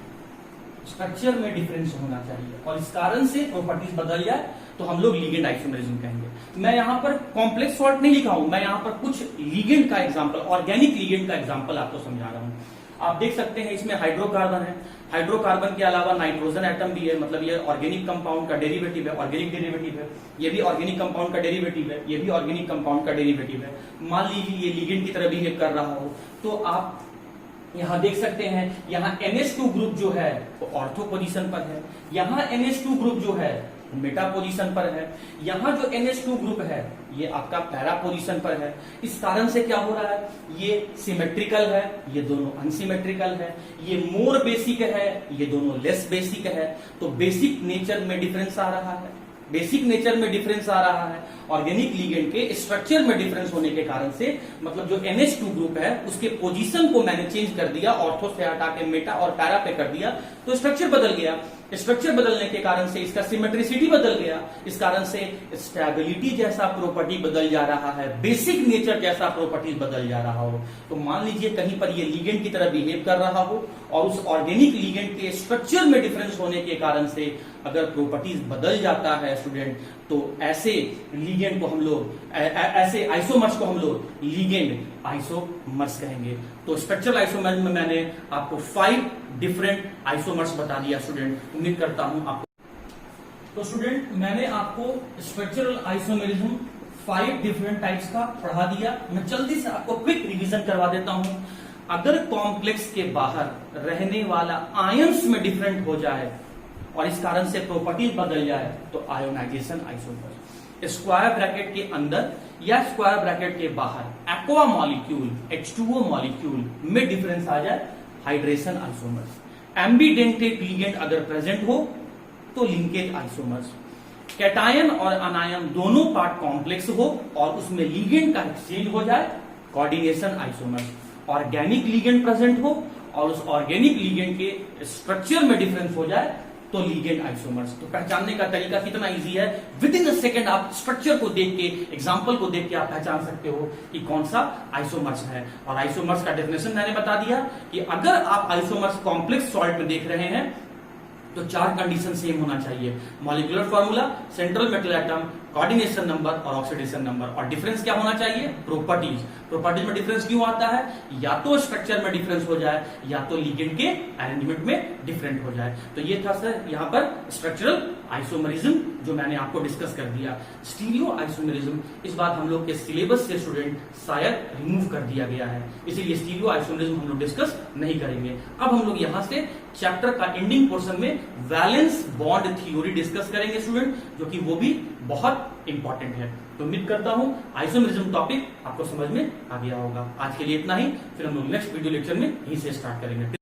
स्ट्रक्चर में डिफरेंस होना चाहिए, और इस कारण से प्रॉपर्टीज बदल जाए तो हम लोग लिगेंड आइसोमेरिज्म कहेंगे। मैं यहां पर कॉम्प्लेक्स सॉल्ट नहीं लिखा हूं, मैं यहां पर कुछ लिगेंड का एग्जांपल, ऑर्गेनिक लिगेंड का एग्जांपल आपको समझा रहा हूं। आप देख सकते हैं इसमें हाइड्रोकार्बन है, हाइड्रोकार्बन के अलावा नाइट्रोजन एटम भी है, मतलब ये ऑर्गेनिक कंपाउंड का डेरिवेटिव है, ऑर्गेनिक डेरिवेटिव है, ये भी ऑर्गेनिक कंपाउंड का डेरिवेटिव है, ये भी ऑर्गेनिक कंपाउंड का डेरिवेटिव है। मान लीजिए ये लिगेंड की तरह बिहेव कर रहा हो, तो आप यहां देख सकते हैं, यहां NH2 ग्रुप जो है वो ऑर्थो पोजीशन पर है, यहां NH2 ग्रुप जो है मेटा पोजीशन पर है, यहां जो NH2 ग्रुप है ये आपका पैरा पोजीशन पर है। इस कारण से क्या हो रहा है, ये सिमेट्रिकल है, ये दोनों अनसिमेट्रिकल है, ये मोर बेसिक है, ये दोनों लेस बेसिक है। तो बेसिक नेचर में डिफरेंस आ रहा है, बेसिक नेचर में डिफरेंस आ रहा है, ऑर्गेनिक लिगेंड के स्ट्रक्चर में डिफरेंस होने के कारण से, मतलब जो NH2 ग्रुप है उसके पोजीशन को मैंने चेंज कर दिया, ऑर्थो से हटा के मेटा और पैरा पे कर दिया, तो स्ट्रक्चर बदल गया। स्ट्रक्चर बदलने के कारण से इसका सिमेट्रिसिटी बदल गया, इस कारण से स्टेबिलिटी जैसा प्रॉपर्टी बदल जा रहा है, बेसिक नेचर जैसा प्रॉपर्टी बदल जा रहा हो। तो मान लीजिए कहीं पर ये लिगेंड की तरह बिहेव कर रहा हो और उस ऑर्गेनिक लिगेंड के स्ट्रक्चर में डिफरेंस होने के कारण से अगर प्रॉपर्टीज बदल जाता है स्टूडेंट, तो ऐसे लिगेंड को हम लोग, ऐसे आइसोमर्स को हम लोग लिगेंड आइसोमर्स कहेंगे। तो स्ट्रक्चरल आइसोमर्स में मैंने आपको 5 डिफरेंट आइसोमर्स बता दिया स्टूडेंट, उम्मीद करता हूं आपको। तो स्टूडेंट मैंने आपको स्ट्रक्चरल आइसोमेरिज्म 5 डिफरेंट टाइप्स का पढ़ा दिया। मैं जल्दी से आपको क्विक रिवीजन करवा देता हूं। अगर कॉम्प्लेक्स के बाहर रहने वाला आयंस में डिफरेंट हो जाए और इस कारण से प्रॉपर्टीज बदल जाए तो आयोनाइजेशन आइसोमर। स्क्वायर ब्रैकेट के अंदर या स्क्वायर ब्रैकेट के बाहर एक्वा मॉलिक्यूल H2O मॉलिक्यूल में डिफरेंस आ जाए, हाइड्रेशन आइसोमर्स। एम्बीडेंटेट लिगेंड अगर प्रेजेंट हो तो लिंकेज आइसोमर्स। कैटायन और अनायन दोनों पार्ट कॉम्प्लेक्स हो और उसमें लिगेंड का एक्सचेंज हो जाए, coordination isomers. Organic ligand present हो और उस ऑर्गेनिक लिगेंड के स्ट्रक्चर में डिफरेंस हो जाए तो लिगेंड आइसोमर्स। तो पहचानने का तरीका कितना इजी है, विद इन अ सेकेंड आप स्ट्रक्चर को देख के, एग्जांपल को देख के आप पहचान सकते हो कि कौन सा आइसोमर्स है। और आइसोमर्स का डेफिनेशन मैंने बता दिया कि अगर आप आइसोमर्स कॉम्प्लेक्स सॉल्ट में देख रहे हैं तो 4 कंडीशन सेम होना चाहिए, molecular formula, central metal atom, coordination number और ऑक्सीडेशन नंबर। और डिफरेंस क्या होना चाहिए, प्रॉपर्टीज। प्रॉपर्टीज में डिफरेंस क्यों आता है, या तो स्ट्रक्चर में डिफरेंस हो जाए या तो लिगेंड के अरेंजमेंट में डिफरेंट हो जाए। तो ये था सर यहां पर स्ट्रक्चरल आइसोमरिज्म जो मैंने आपको डिस्कस कर दिया। स्टीरियो आइसोमरिज्म इस बार हम लोग के सिलेबस से स्टूडेंट शायद रिमूव कर दिया गया है, इसीलिए स्टीरियो आइसोमरिज्म हम लोग डिस्कस नहीं करेंगे। अब हम लोग यहां से चैप्टर का एंडिंग पोर्शन में वैलेंस बॉन्ड थ्योरी डिस्कस करेंगे स्टूडेंट, जो कि वो भी बहुत इंपॉर्टेंट है। तो उम्मीद करता हूं आइसोमरिज्म टॉपिक आपको समझ में आ गया होगा। आज के लिए इतना ही, फिर हम लोग नेक्स्ट वीडियो लेक्चर में यहीं से स्टार्ट करेंगे।